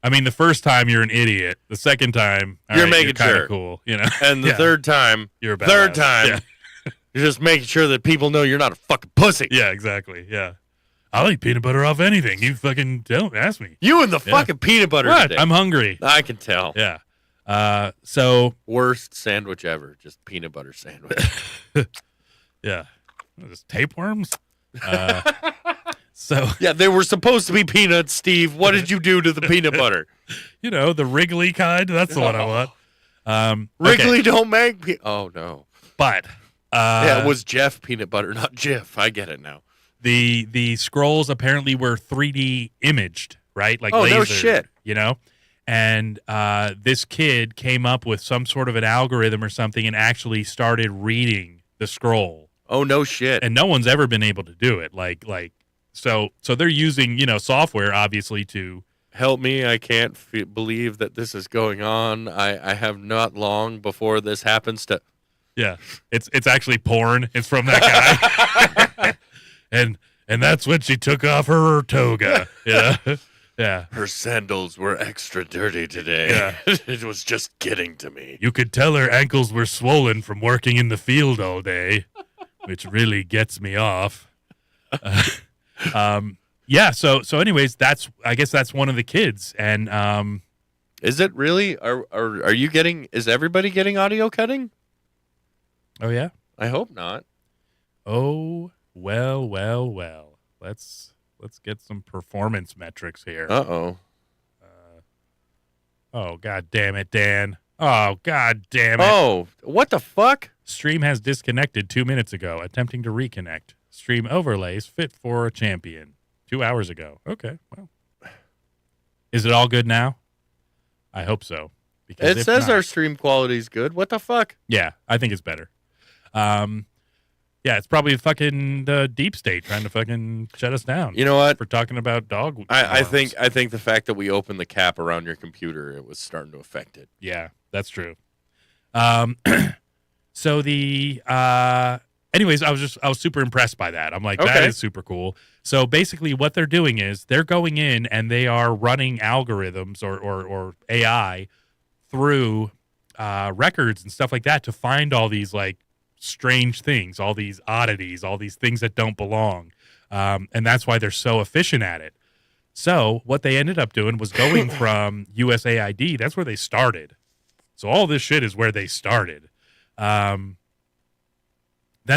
I mean, the first time you're an idiot. The second time you're making kind sure. of cool, And the third time, you're a badass. Third time, you're just making sure that people know you're not a fucking pussy. Yeah, exactly. Yeah, I'll eat peanut butter off anything. You fucking don't ask me. You and the fucking peanut butter. What? Today. I'm hungry. I can tell. Yeah. So worst sandwich ever, just peanut butter sandwich. Yeah, just tapeworms. So yeah, they were supposed to be peanuts, Steve. What did you do to the peanut butter? The Wrigley kind. That's the one I want. Wrigley don't make. Oh no. But Yeah, it was Jeff Peanut Butter, not Jif. I get it now. The scrolls apparently were 3D imaged, right? Like Oh, no laser, shit. you know? And this kid came up with some sort of an algorithm or something and actually started reading the scroll. Oh, no shit. And no one's ever been able to do it. So they're using, software obviously to Help me. I can't believe that this is going on. I have not long before this happens to. Yeah, it's actually porn. It's from that guy, and that's when she took off her toga. Yeah, yeah. Her sandals were extra dirty today. Yeah. It was just getting to me. You could tell her ankles were swollen from working in the field all day, which really gets me off. Yeah. So anyways, I guess that's one of the kids, and Is it really? Are you getting? Is everybody getting audio cutting? oh yeah. I hope not. Oh well. Let's get some performance metrics here. Uh-oh. Oh god damn it, Dan. Oh god damn it. Oh, what the fuck? Stream has disconnected 2 minutes ago, attempting to reconnect. Stream overlays fit for a champion. 2 hours ago. Okay, well. Is it all good now? I hope so. Because It if says not- our stream quality's good. What the fuck? Yeah, I think it's better. Yeah, it's probably fucking the deep state trying to fucking shut us down. You know what? For talking about dog. I farms. think the fact that we opened the cap around your computer, it was starting to affect it. Yeah, that's true. So the anyways, I was super impressed by that. I'm like, that Okay. is super cool. So basically what they're doing is they're going in and they are running algorithms or AI through records and stuff like that to find all these like strange things, all these oddities, all these things that don't belong. And that's why they're so efficient at it. So what they ended up doing was going from USAID. That's where they started. So all this shit is where they started. Then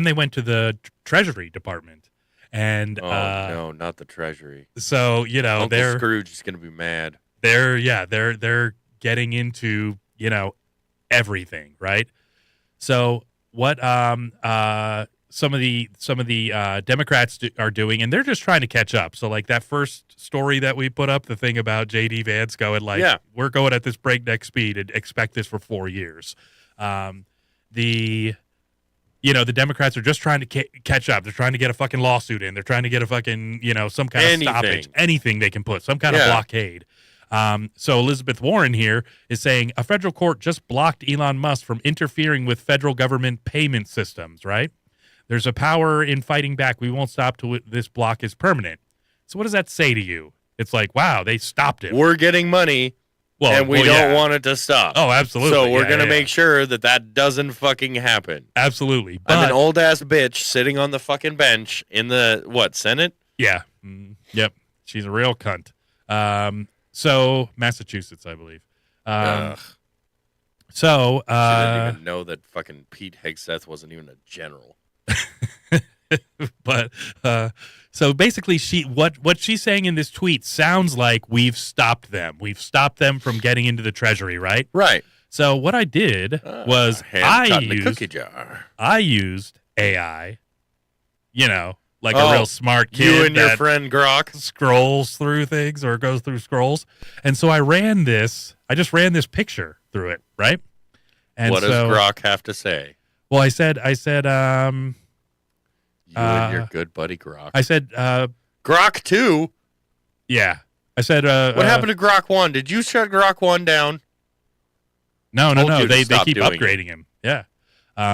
they went to the Treasury Department, and Oh no, not the Treasury. so Uncle they're Scrooge is gonna be mad. they're getting into everything, right? So what some of the Democrats are doing, and they're just trying to catch up. So like that first story that we put up, the thing about JD Vance going like, Yeah. we're going at this breakneck speed and expect this for 4 years. The Democrats are just trying to catch up. They're trying to get a fucking lawsuit in. They're trying to get a fucking, some kind Anything. of stoppage, anything they can put, some kind of Yeah. blockade. So Elizabeth Warren here is saying a federal court just blocked Elon Musk from interfering with federal government payment systems, right? There's a power in fighting back. We won't stop till this block is permanent. So what does that say to you? It's like, wow, they stopped it. We're getting money, and we don't yeah. want it to stop. Oh, absolutely. So we're Yeah, gonna yeah, make sure that doesn't fucking happen. absolutely. I'm But an old ass bitch sitting on the fucking bench in the Senate? yeah, yep, she's a real cunt. So Massachusetts, I believe. Ugh. So I didn't even know that fucking Pete Hegseth wasn't even a general. but so basically what she's saying in this tweet sounds like we've stopped them from getting into the treasury, right? Right. So what I did was Hand cut in the cookie jar. I used AI, like Oh, a real smart kid You and your that friend Grok. scrolls through things or goes through scrolls. And so I just ran this picture through it, right? And What does so, Grok have to say? well, I said You and your good buddy Grok. Grok 2? yeah. I said What happened to Grok 1? Did you shut Grok 1 down? No. Told you to They stop keep doing it. upgrading him. Yeah.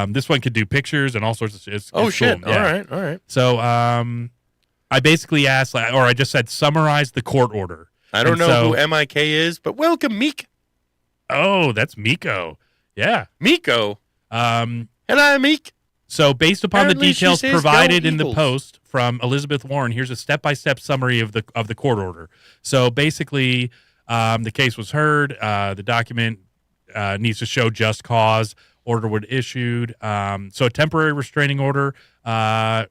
This one could do pictures and all sorts of shit. It's Shit. cool. Yeah. All right. So I basically asked, or I just said, summarize the court order. I don't And know so- who MIK is, but welcome, Meek. Oh, that's Miko. Yeah. Miko. Um, Hello, Meek. So based upon the Apparently she details says provided go in the Eagles. post from Elizabeth Warren, here's a step-by-step summary of the court order. So basically, the case was heard. The document needs to show just cause. Order was issued. So a temporary restraining order. The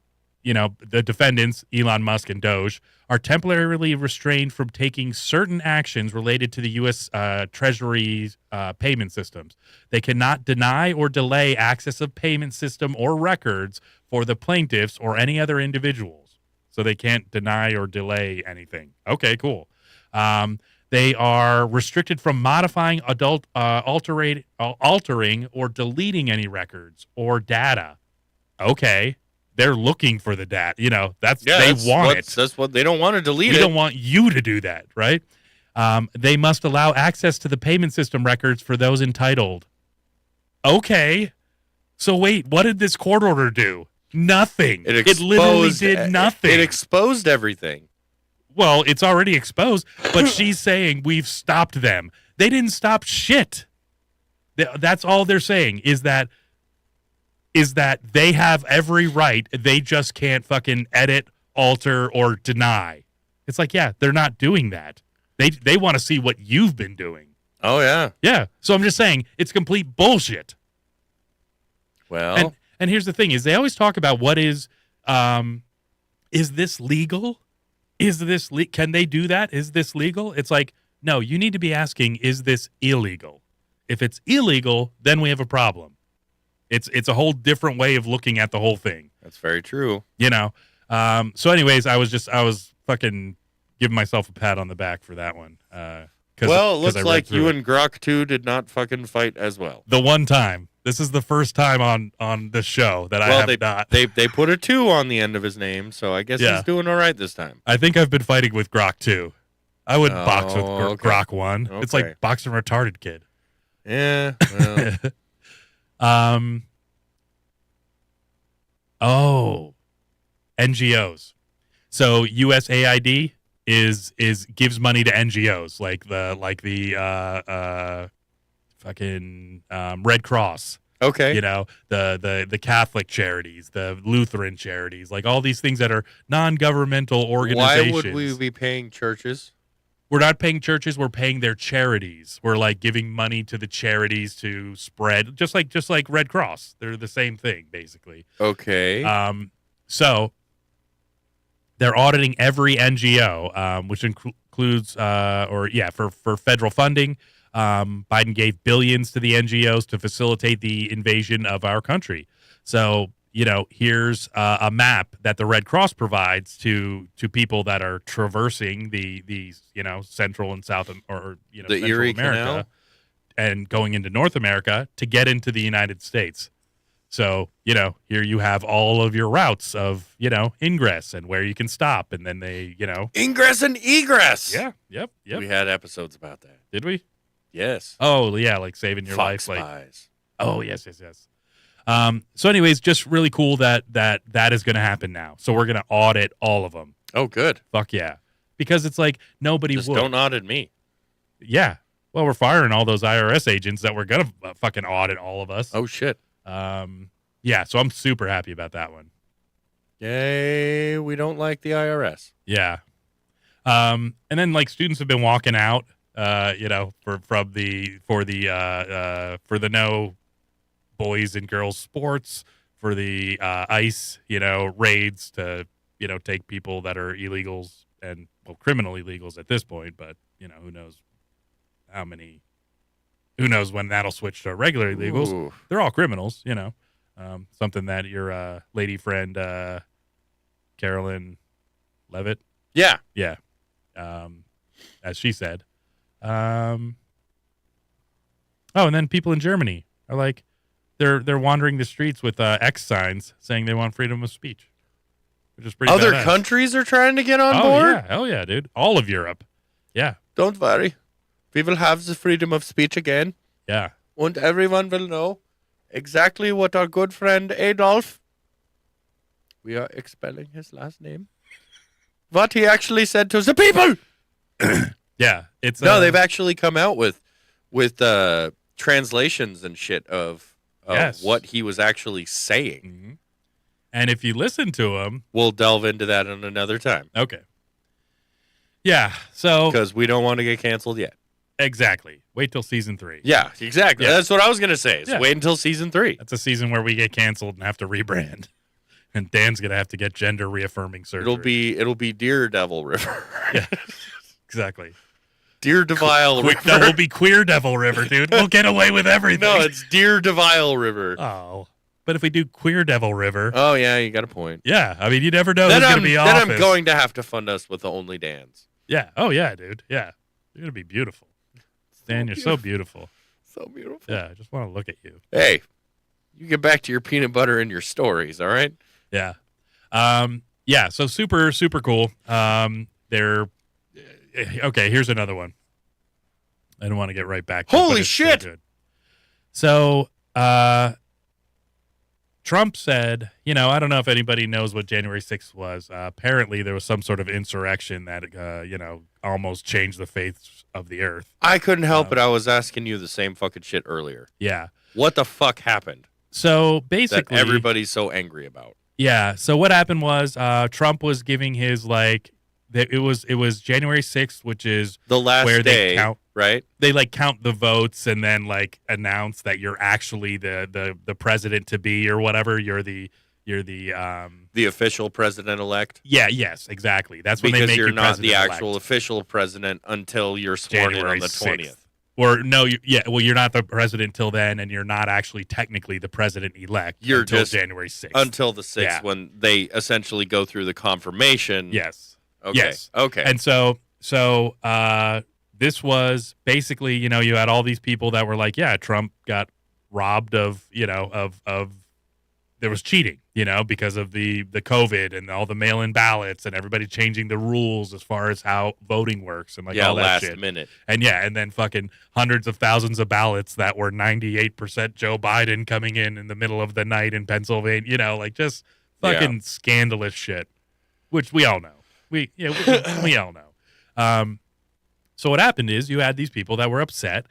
defendants, Elon Musk and Doge, are temporarily restrained from taking certain actions related to the U.S. Treasury payment systems. They cannot deny or delay access of payment system or records for the plaintiffs or any other individuals. So they can't deny or delay anything. Okay, cool. They are restricted from modifying, altering, or deleting any records or data. Okay, they're looking for the data. You know, they want it. That's what they don't want to delete. We don't want you to do that, right? They must allow access to the payment system records for those entitled. Okay, so wait, what did this court order do? Nothing. It literally did nothing. It exposed everything. Well, it's already exposed, but she's saying we've stopped them. They didn't stop shit. That's all they're saying is that they have every right. They just can't fucking edit, alter, or deny. It's like, yeah, they're not doing that. They want to see what you've been doing. Oh, yeah. Yeah. So I'm just saying it's complete bullshit. Well. And here's the thing is they always talk about what is this legal? Can they do that? Is this legal? It's like, no, you need to be asking, is this illegal? If it's illegal, then we have a problem. It's a whole different way of looking at the whole thing. That's very true. You know? So anyways, I was fucking giving myself a pat on the back for that one. Well, it looks like you and Grok 2 did not fucking fight as well. The one time. This is the first time on the show that I have not. They put a 2 on the end of his name, so I guess he's doing all right this time. I think I've been fighting with Grok 2. I wouldn't box with Grok 1. Okay. It's like boxing a retarded kid. Yeah. Well. NGOs. So USAID gives money to NGOs like the fucking Red Cross. Okay. You know, the Catholic charities, the Lutheran charities, like all these things that are non-governmental organizations. Why would we be paying churches? We're not paying churches, we're paying their charities. We're like giving money to the charities to spread just like Red Cross. They're the same thing, basically. Okay. So they're auditing every NGO, which includes for federal funding. Biden gave billions to the NGOs to facilitate the invasion of our country. So, you know, here's a map that the Red Cross provides to people that are traversing the Central and South the Central Erie America Canal? And going into North America to get into the United States. So, you know, here you have all of your routes of, ingress and where you can stop. And then they, Ingress and egress. Yeah. Yep. We had episodes about that. Did we? Yes. Oh, yeah, like saving your Fox life. spies. Oh, yes. So anyways, just really cool that is going to happen now. So we're going to audit all of them. Oh, good. Fuck yeah. Because it's like nobody Just would. don't audit me. Yeah. Well, we're firing all those IRS agents that were going to fucking audit all of us. Oh, shit. Yeah, so I'm super happy about that one. Yay, we don't like the IRS. Yeah. And then like students have been walking out, for the no boys and girls sports, for the ICE, raids to, take people that are illegals and criminal illegals at this point, but who knows who knows when that'll switch to regular illegals. Ooh. They're all criminals, something that your lady friend Carolyn Levitt. Yeah. Yeah. As she said. And then people in Germany are like, they're wandering the streets with X signs saying they want freedom of speech, which is pretty Other badass. countries are trying to get on Oh, board? yeah. Hell yeah, dude. All of Europe. Yeah. Don't worry. We will have the freedom of speech again, Yeah. and everyone will know exactly what our good friend Adolf, we are expelling his last name, what he actually said to the people. Yeah. It's No, they've actually come out with translations and shit of Yes. what he was actually saying. Mm-hmm. And if you listen to him, We'll delve into that in another time okay. Yeah. So because we don't want to get canceled yet. exactly. Wait till season 3. Yeah, exactly. Yeah. That's what I was going to say. Yeah. Wait until season 3. That's a season where we get canceled and have to rebrand. And Dan's gonna have to get gender reaffirming surgery. It'll be Deer Devil River. Yeah, exactly. Deer Devile River. No, we'll be Queer Devil River, dude. We'll get away with everything. No, it's Deer Devile River. Oh, but if we do Queer Devil River, Oh yeah, you got a point. yeah, I mean, you never know Then who's gonna be then office. I'm going to have to fund us with the Only Dans. Yeah. Oh yeah, dude. Yeah, you're gonna be beautiful. Dan, you're so beautiful. So beautiful. Yeah, I just want to look at you. Hey, you get back to your peanut butter and your stories, all right? Yeah. Yeah, so super, super cool. They're okay, here's another one. I don't want to get right back to it, Holy but it's shit! good. So Trump said, I don't know if anybody knows what January 6th was. Apparently there was some sort of insurrection that almost changed the face of the earth. I couldn't help it. I was asking you the same fucking shit earlier. Yeah. What the fuck happened So that basically everybody's so angry about? Yeah. So what happened was Trump was giving his it was January 6th, which is The last where day, they count, right? they count the votes and then announce that you're actually the president to be or whatever. You're the The official president-elect. yes, exactly. That's when they Because make you're you not the president-elect. actual official president until you're sworn in on the 20th. Or no, you're not the president till then, and you're not actually technically the president-elect You're until just January 6th. Until the 6th, Yeah. when they essentially go through the confirmation. Yes. Okay. Yes. Okay. And so this was basically, you had all these people that were like, yeah, Trump got robbed of there was cheating, because of the COVID and all the mail-in ballots and everybody changing the rules as far as how voting works and all that last shit. minute. And and then fucking hundreds of thousands of ballots that were 98% Joe Biden coming in the middle of the night in Pennsylvania, just fucking scandalous shit, which we all know. We all know. So what happened is you had these people that were upset.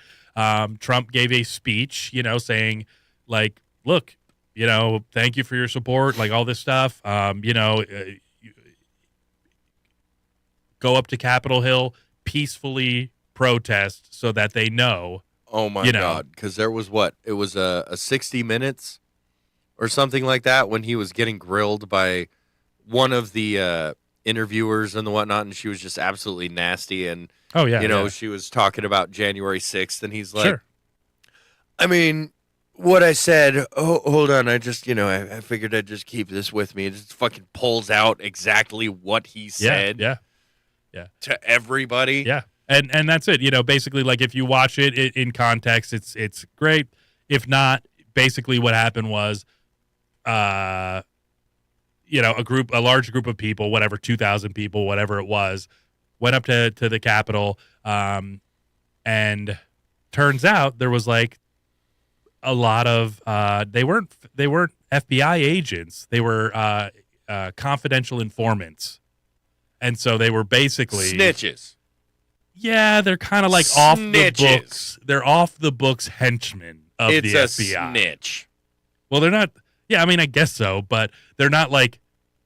Trump gave a speech, saying look, thank you for your support, all this stuff. Go up to Capitol Hill, peacefully protest so that they know. Oh my God. Because there was it was a 60 Minutes or something like that when he was getting grilled by one of the interviewers and the whatnot, and she was just absolutely nasty. And, she was talking about January 6th, and he's like, Sure. I mean, what I said, hold on, I just, I figured I'd just keep this with me. It just fucking pulls out exactly what he said Yeah. to everybody. Yeah. And that's it. Basically, like, if you watch it in context, it's great. If not, basically what happened was, a large group of people, whatever, 2,000 people, whatever it was, went up to the Capitol, and turns out there was like a lot of they weren't FBI agents. They were confidential informants. And so they were basically Snitches. Yeah, they're kind of like off the Snitches. books. They're off the books henchmen of It's the a FBI. snitch. Well, they're not. Yeah, I mean, I guess so, but they're not like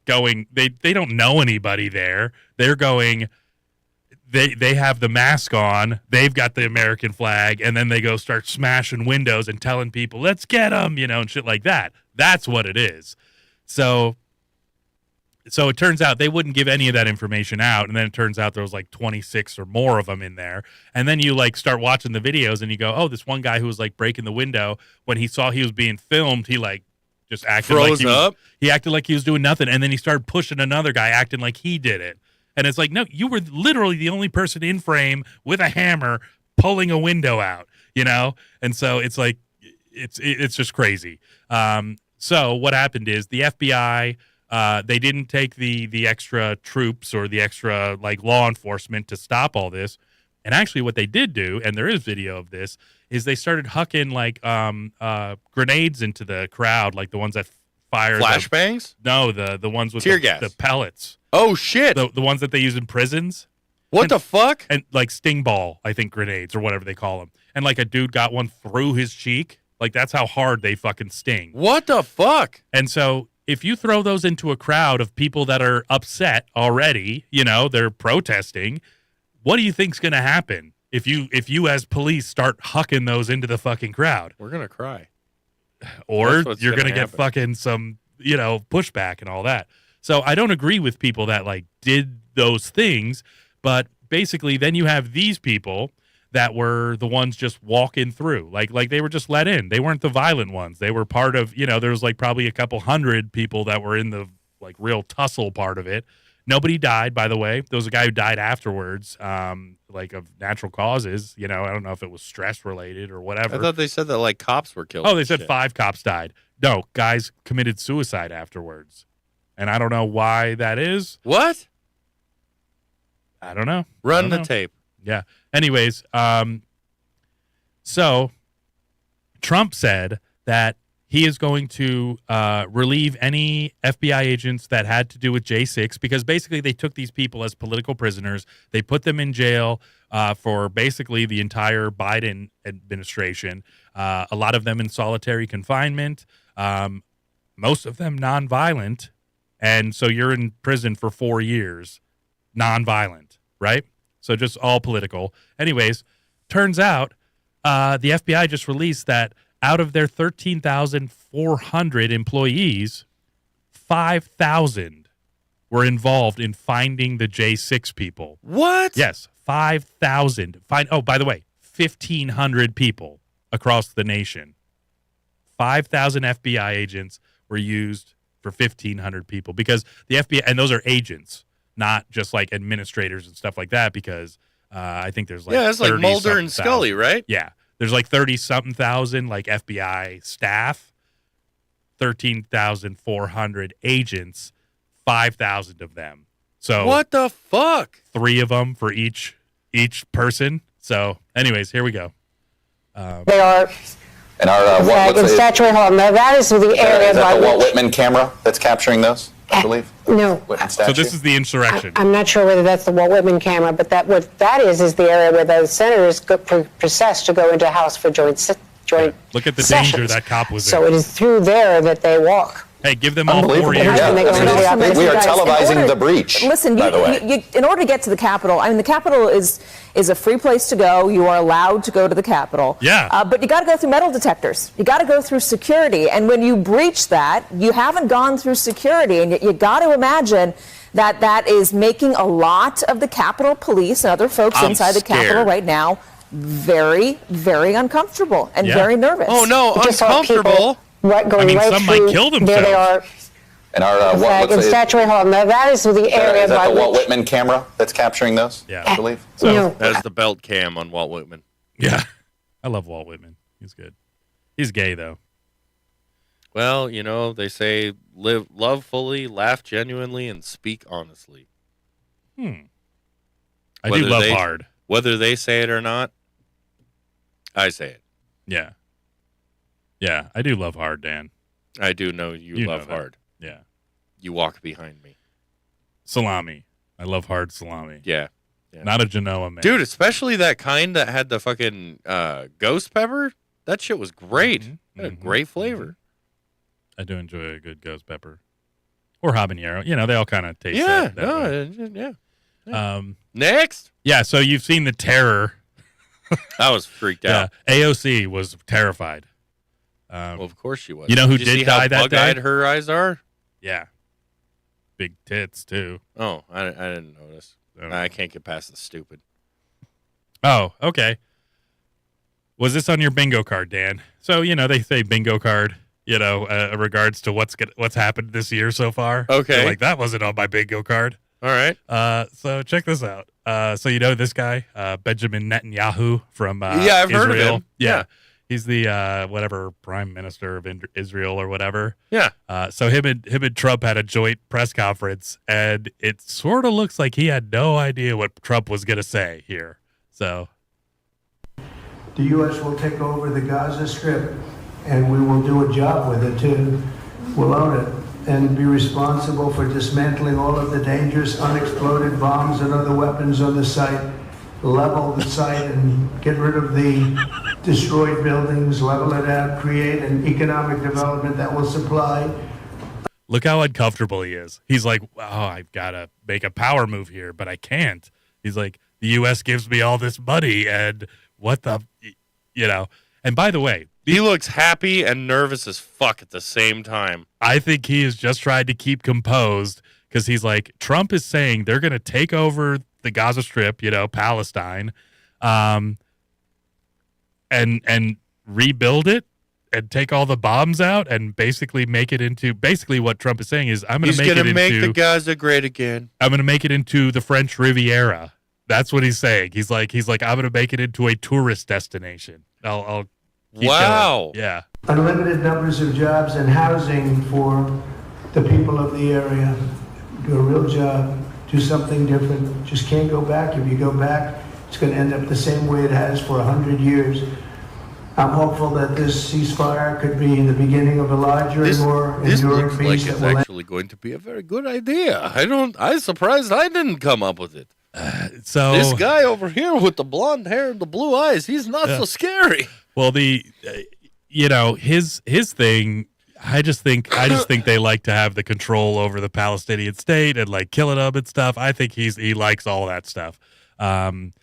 going. They don't know anybody there. They're going. They have the mask on. They've got the American flag, and then they go start smashing windows and telling people, "Let's get them," and shit like that. That's what it is. So it turns out they wouldn't give any of that information out, and then it turns out there was like 26 or more of them in there. And then you start watching the videos, and you go, "Oh, this one guy who was breaking the window, when he saw he was being filmed, he just acted Froze up. He acted like he was doing nothing, and then he started pushing another guy, acting like he did it. And it's like, no, you were literally the only person in frame with a hammer pulling a window out, And so it's like, it's just crazy. So what happened is the FBI. They didn't take the extra troops or the extra law enforcement to stop all this. And actually what they did do, and there is video of this, is they started hucking grenades into the crowd, like the ones that fire Flashbangs? No, the ones with Tear gas. the pellets. Oh shit. The ones that they use in prisons. What the fuck? And sting ball, I think, grenades or whatever they call them. And a dude got one through his cheek. That's how hard they fucking sting. What the fuck? And so if you throw those into a crowd of people that are upset already, they're protesting, what do you think's going to happen if you as police start hucking those into the fucking crowd? We're going to cry. Or That's what's you're gonna going to get happen. fucking some pushback and all that. So I don't agree with people that like did those things, but basically then you have these people that were the ones just walking through, like they were just let in. They weren't the violent ones. They were part of, there was like probably a couple hundred people that were in the like real tussle part of it. Nobody died, by the way. There was a guy who died afterwards, like of natural causes. I don't know if it was stress related or whatever. I thought they said that like cops were killed. Oh, they said 5 cops died. No, guys committed suicide afterwards. And I don't know why that is. What? I don't know. Run the tape. Yeah. Anyways, so Trump said that he is going to relieve any FBI agents that had to do with J6 because basically they took these people as political prisoners. They put them in jail for basically the entire Biden administration. A lot of them in solitary confinement, most of them nonviolent. And so you're in prison for 4 years, nonviolent, right? So just all political. Anyways, turns out the FBI just released that out of their 13,400 employees, 5,000 were involved in finding the J6 people. What? Yes, 5,000. Oh, by the way, 1,500 people across the nation. 5,000 FBI agents were used for 1,500 people because the FBI, and those are agents, not just like administrators and stuff like that, because I think there's like it's like Mulder and Scully, right? Yeah. There's like 30-something thousand like FBI staff, 13,400 agents, 5,000 of them. So what the fuck? 3 of them for each person. So anyways, here we go. They are And our in Statuary Hall. Now that is the area is that by the Walt which Whitman camera that's capturing those, I believe? no. Whitman So statue? this is the insurrection. I'm not sure whether that's the Walt Whitman camera, but what that is the area where the senators process to go into House for joint Look at the sessions. danger that cop was So in. it is through there that they walk. Hey, give them all 4 Unbelievable. years. Yeah. And they go into the We office. are Guys, in televising order- the breach, Listen, by the way. in order to get to the Capitol, I mean, the Capitol is a free place to go. You are allowed to go to the Capitol. Yeah. But you got to go through metal detectors. You got to go through security. And when you breach that, you haven't gone through security. And you got to imagine that is making a lot of the Capitol Police and other folks I'm inside the Capitol scared. right now very, very uncomfortable and Yeah. very nervous. Oh no, You just saw people uncomfortable. going I mean, right some might through. kill There they themselves. are. And our In Statuary Hall. Now that is the area is that by the Walt which Whitman camera that's capturing those? Yeah. I believe. So no. That is the belt cam on Walt Whitman. yeah, I love Walt Whitman. He's good. He's gay though. Well, they say love fully, laugh genuinely, and speak honestly. I Whether do love they- hard. Whether they say it or not, I say it. Yeah. Yeah, I do love hard, Dan. I do know you You know love that. hard. Yeah. You walk behind me. Salami. I love hard salami. Yeah. Yeah. Not a Genoa man. Dude, especially that kind that had the fucking ghost pepper. That shit was great. Mhm, It had a mhm, great flavor. I do enjoy a good ghost pepper. Or habanero. They all kind of taste Yeah. that way. No, yeah. Um, Next. yeah, so you've seen the terror. I was freaked Yeah, out. AOC was terrified. Well, of course she was. You know who you did see die how that day? bug-eyed her eyes are? Yeah. Big tits, too. Oh, I didn't notice. Oh. I can't get past the stupid. Oh, okay. Was this on your bingo card, Dan? So, they say bingo card, regards to what's happened this year so far. Okay. You're like, that wasn't on my bingo card. All right. So check this out. So this guy, Benjamin Netanyahu from Yeah, I've heard of Israel. him. Yeah. Yeah. He's the whatever prime minister of Israel or whatever. Yeah. So him and Trump had a joint press conference, and it sort of looks like he had no idea what Trump was going to say here. So The U.S. will take over the Gaza Strip, and we will do a job with it too. We'll own it and be responsible for dismantling all of the dangerous unexploded bombs and other weapons on the site, level the site and get rid of the destroyed buildings, level it out, create an economic development that will supply. look how uncomfortable he is. He's like, oh, I've got to make a power move here, but I can't. He's like, the U.S. gives me all this money, and what the, And by the way, He looks happy and nervous as fuck at the same time. I think he is just trying to keep composed because he's like, Trump is saying they're going to take over the Gaza Strip, Palestine, and rebuild it and take all the bombs out and basically make it into what Trump is saying is I'm going to make the Gaza great again. I'm going to make it into the French Riviera. That's what he's saying. He's like I'm going to make it into a tourist destination. I'll keep wow. Going. Yeah. Unlimited numbers of jobs and housing for the people of the area. Do a real job. Do something different. Just can't go back. If you go back, it's going to end up the same way it has for 100 years. I'm hopeful that this ceasefire could be the beginning of a larger and more enduring looks peace. Like it's actually going to be a very good idea. I'm surprised I didn't come up with it. So this guy over here with the blonde hair and the blue eyes, he's not so scary. Well, his thing. I just think they like to have the control over the Palestinian state and like killing them and stuff. I think he likes all that stuff. And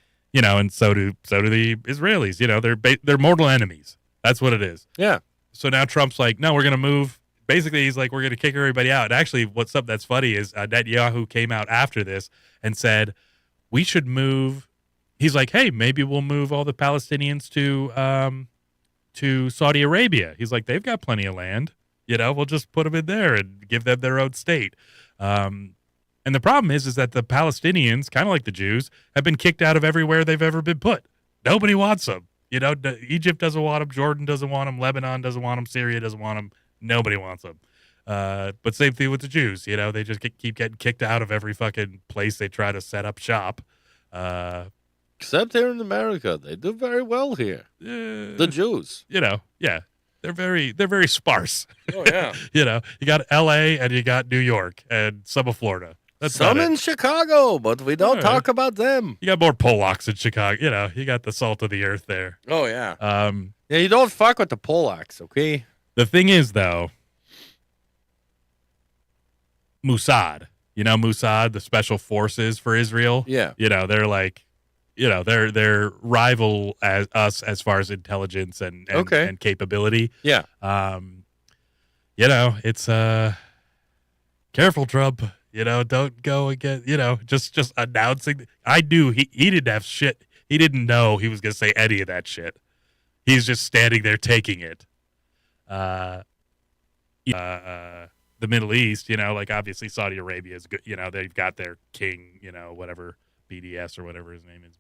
so do the Israelis. They're mortal enemies. That's what it is. Yeah. So now Trump's like, no, we're gonna move. Basically, he's like, we're gonna kick everybody out. And actually, what's up that's funny is Netanyahu came out after this and said we should move. He's like, hey, maybe we'll move all the Palestinians to Saudi Arabia. He's like, they've got plenty of land. We'll just put them in there and give them their own state. And the problem is that the Palestinians, kind of like the Jews, have been kicked out of everywhere they've ever been put. Nobody wants them. Egypt doesn't want them. Jordan doesn't want them. Lebanon doesn't want them. Syria doesn't want them. Nobody wants them. But same thing with the Jews. They just keep getting kicked out of every fucking place they try to set up shop. Except here in America, they do very well here. The Jews, yeah, they're very sparse. Oh yeah, you got L.A. and you got New York and some of Florida. That's some in Chicago, but we don't talk about them. You got more Polacks in Chicago. You got the salt of the earth there. Oh yeah. Yeah, you don't fuck with the Polacks, okay? The thing is, though, Mossad. Mossad, the special forces for Israel. Yeah. They're like. They're rival us as far as intelligence and capability. Yeah. It's careful, Trump. Don't go and get, just announcing. I knew he didn't have shit. He didn't know he was going to say any of that shit. He's just standing there taking it. The Middle East, obviously Saudi Arabia is good. They've got their king, whatever, BDS or whatever his name is.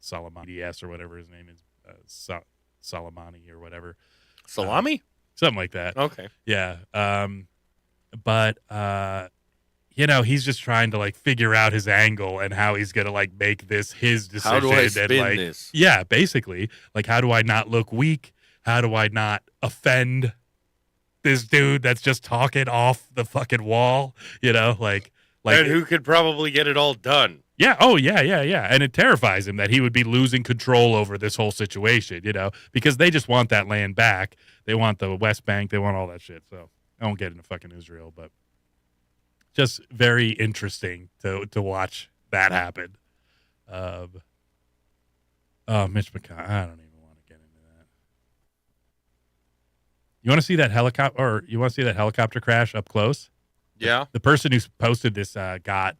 Soleimani or whatever his name is, Soleimani or whatever, Salami, something like that. Okay, yeah. But he's just trying to figure out his angle and how he's gonna make this his decision. How do I spin this? Yeah, basically, how do I not look weak? How do I not offend this dude that's just talking off the fucking wall? And who could probably get it all done. Yeah. Oh, yeah. And it terrifies him that he would be losing control over this whole situation, because they just want that land back. They want the West Bank. They want all that shit. So I won't get into fucking Israel, but just very interesting to watch that happen. Mitch McConnell. I don't even want to get into that. You want to see that helicopter crash up close? Yeah. The person who posted this got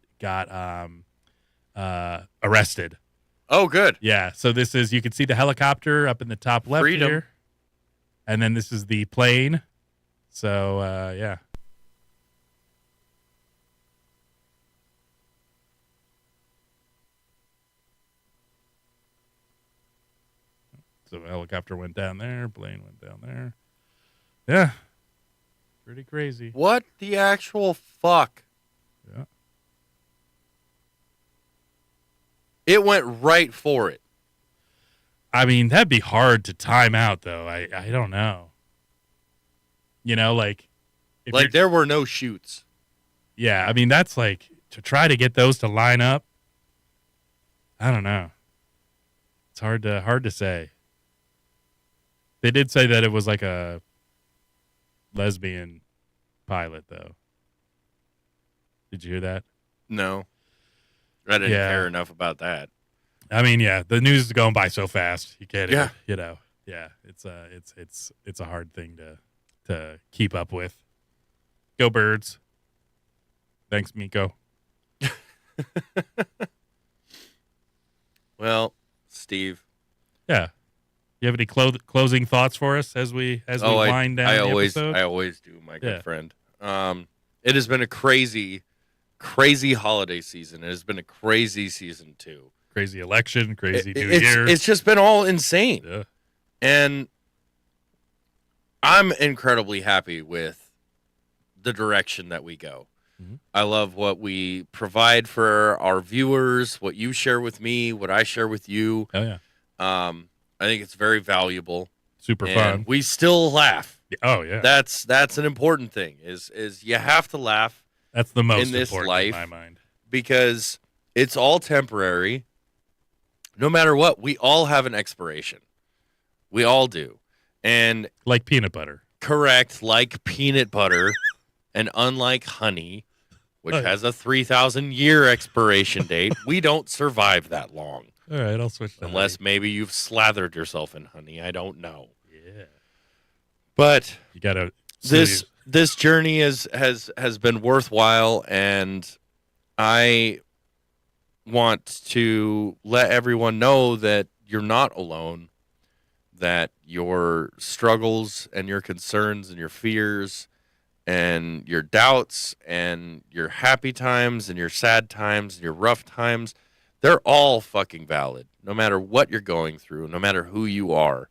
arrested. Oh, good. Yeah. So this is, you can see the helicopter up in the top left Freedom. here. And then this is the plane. So, yeah. So the helicopter went down there. Plane went down there. Yeah. Pretty crazy. What the actual fuck? Yeah. It went right for it. I mean, that'd be hard to time out, though. I don't know. If there were no shoots. Yeah, I mean, that's to try to get those to line up. I don't know. It's hard to say. They did say that it was a lesbian pilot, though. Did you hear that? No. I didn't care enough about that. I mean, yeah, the news is going by so fast. You can't, Yeah, it's a hard thing to keep up with. Go Birds. Thanks, Miko. Well, Steve. Yeah. You have any closing thoughts for us as we wind down the episode? I always do, my good friend. It has been a crazy holiday season. It has been a crazy season too. Crazy election, crazy New Year. It's just been all insane. Yeah. And I'm incredibly happy with the direction that we go. Mm-hmm. I love what we provide for our viewers, what you share with me, what I share with you. Oh yeah. I think it's very valuable. Super and fun. We still laugh. Oh yeah. That's an important thing. Is you have to laugh. That's the most in this important life, in my mind. because it's all temporary. No matter what, we all have an expiration. We all do. And like peanut butter. Correct, like peanut butter, and unlike honey, which has a 3,000-year expiration date, we don't survive that long. All right, I'll switch to unless honey. maybe you've slathered yourself in honey. I don't know. Yeah. But you gotta this journey has been worthwhile, and I want to let everyone know that you're not alone, that your struggles and your concerns and your fears and your doubts and your happy times and your sad times and your rough times, they're all fucking valid, no matter what you're going through, no matter who you are.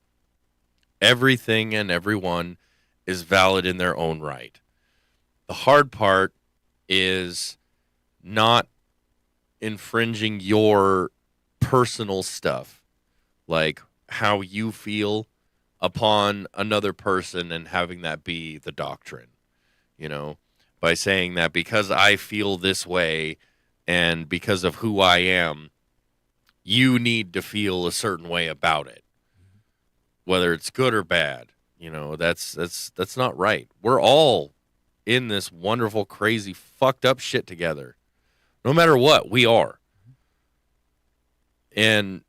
Everything and everyone is valid in their own right. The hard part is not infringing your personal stuff, like how you feel upon another person, and having that be the doctrine, by saying that because I feel this way and because of who I am, you need to feel a certain way about it, whether it's good or bad. That's not right. We're all in this wonderful, crazy, fucked up shit together. No matter what, we are. And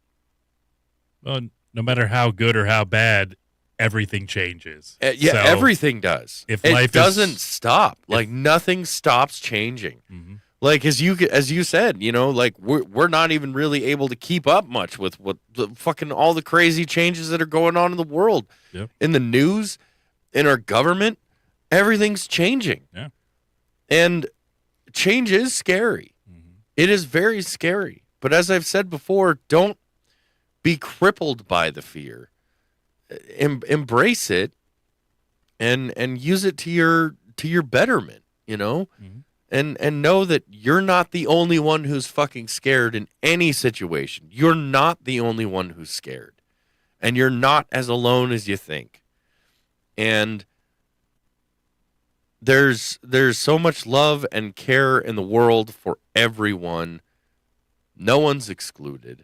well, no matter how good or how bad, everything changes. So, everything does. If it life doesn't stop. Like nothing stops changing. Mm-hmm. Like as you said, like we're not even really able to keep up much with what the fucking all the crazy changes that are going on in the world, in the news, in our government. Everything's changing. Yeah, and change is scary. It is very scary. But as I've said before, don't be crippled by the fear. Embrace it and use it to your betterment, and know that you're not the only one who's fucking scared in any situation. You're not the only one who's scared. And you're not as alone as you think. And there's so much love and care in the world for everyone. No one's excluded.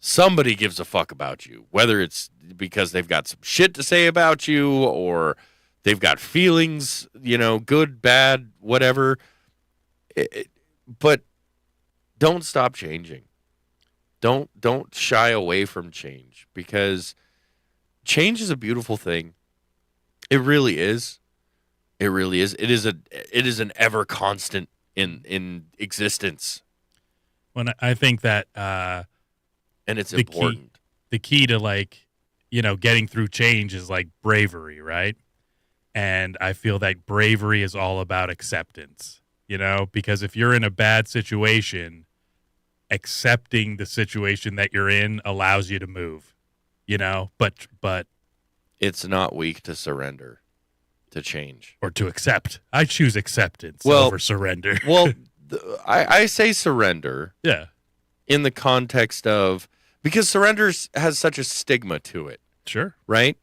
Somebody gives a fuck about you, whether it's because they've got some shit to say about you or they've got feelings, good, bad, whatever. But don't stop changing. Don't shy away from change, because change is a beautiful thing. It really is. It really is. It is an ever constant in existence. When I think that and it's important. The key to getting through change is like bravery, right? And I feel that bravery is all about acceptance, because if you're in a bad situation, accepting the situation that you're in allows you to move, but it's not weak to surrender, to change, or to accept. I choose acceptance over surrender. Well, I say surrender. Yeah. In the context of, because surrender has such a stigma to it. Sure. Right?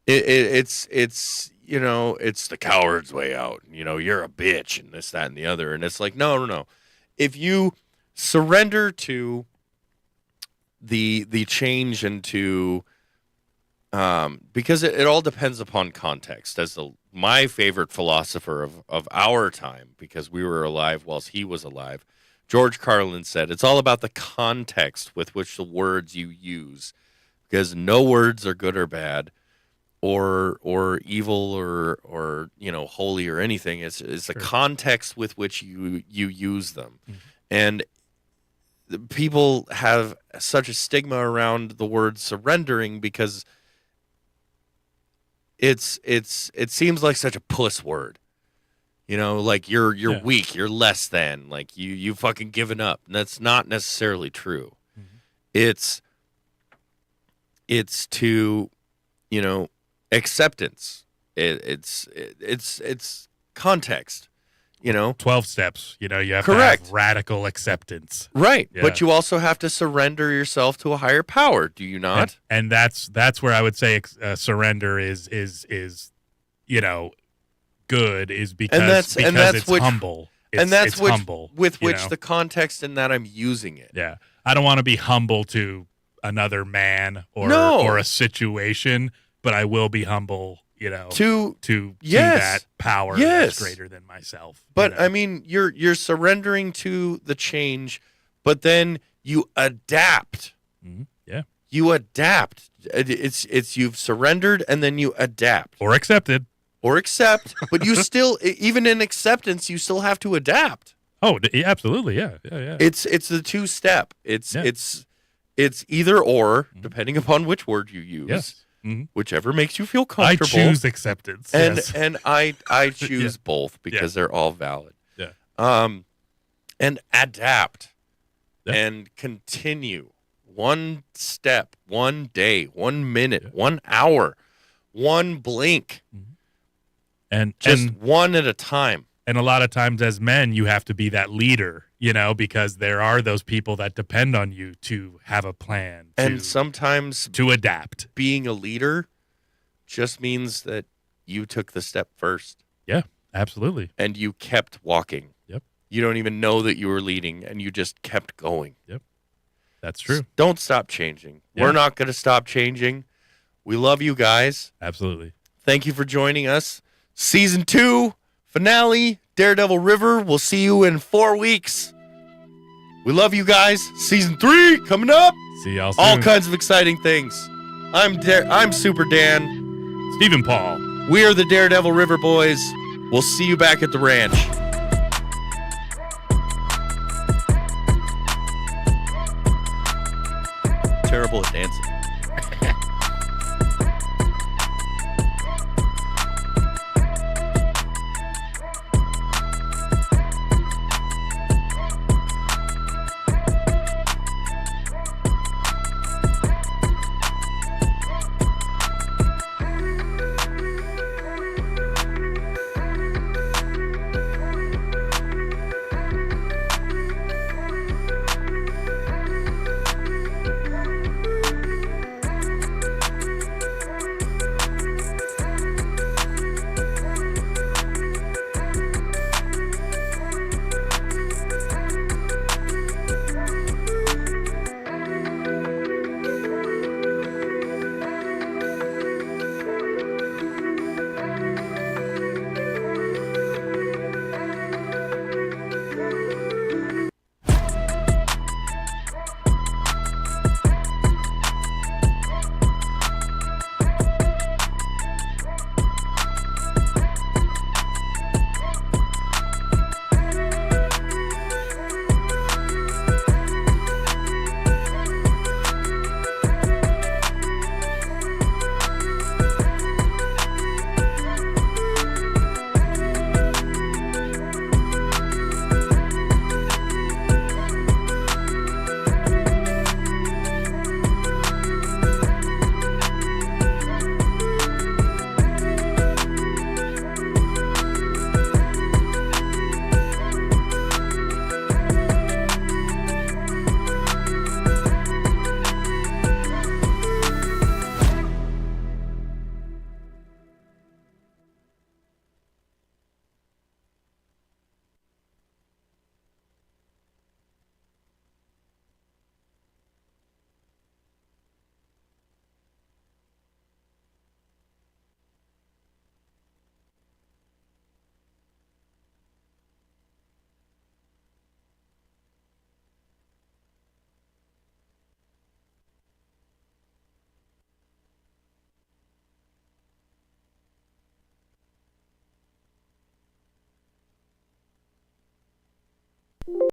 It's it's the coward's way out. You're a bitch and this, that, and the other. And it's like, no. If you surrender to the change and to because it all depends upon context. As my favorite philosopher of our time, because we were alive whilst he was alive, George Carlin said, it's all about the context with which the words you use because no words are good or bad, or evil or holy or anything. It's the context with which you use them, and people have such a stigma around the word surrendering because it seems like such a puss word. Like you're weak, you're less than, like you fucking given up. And that's not necessarily true. It's to, acceptance. It's context, 12 steps, you have Correct. to have radical acceptance. Right. Yeah. But you also have to surrender yourself to a higher power, do you not? And that's where I would say surrender is good, is because it's humble. It's humble, with which the context in that I'm using it. Yeah. I don't want to be humble to another man or a situation, but I will be humble, to that power that's greater than myself. But I mean, you're surrendering to the change, but then you adapt. Mm-hmm. Yeah. You adapt. It's you've surrendered and then you adapt. Or accepted. Or accept, but you still, even in acceptance, you still have to adapt. Oh, absolutely, yeah. It's the two-step. It's either or, depending upon which word you use. Yes. Mm-hmm. Whichever makes you feel comfortable. I choose acceptance. And I choose both because they're all valid. Yeah. And adapt and continue. One step, one day, 1 minute, 1 hour, one blink. And just one at a time. And a lot of times as men, you have to be that leader, because there are those people that depend on you to have a plan. And sometimes to adapt. Being a leader just means that you took the step first. Yeah, absolutely. And you kept walking. Yep. You don't even know that you were leading and you just kept going. Yep. That's true. Don't stop changing. Yeah. We're not going to stop changing. We love you guys. Absolutely. Thank you for joining us. Season 2, finale, Daredevil River. We'll see you in 4 weeks. We love you guys. Season 3 coming up. See y'all soon. All kinds of exciting things. I'm Super Dan. Stephen Paul. We are the Daredevil River Boys. We'll see you back at the ranch. Terrible at dancing.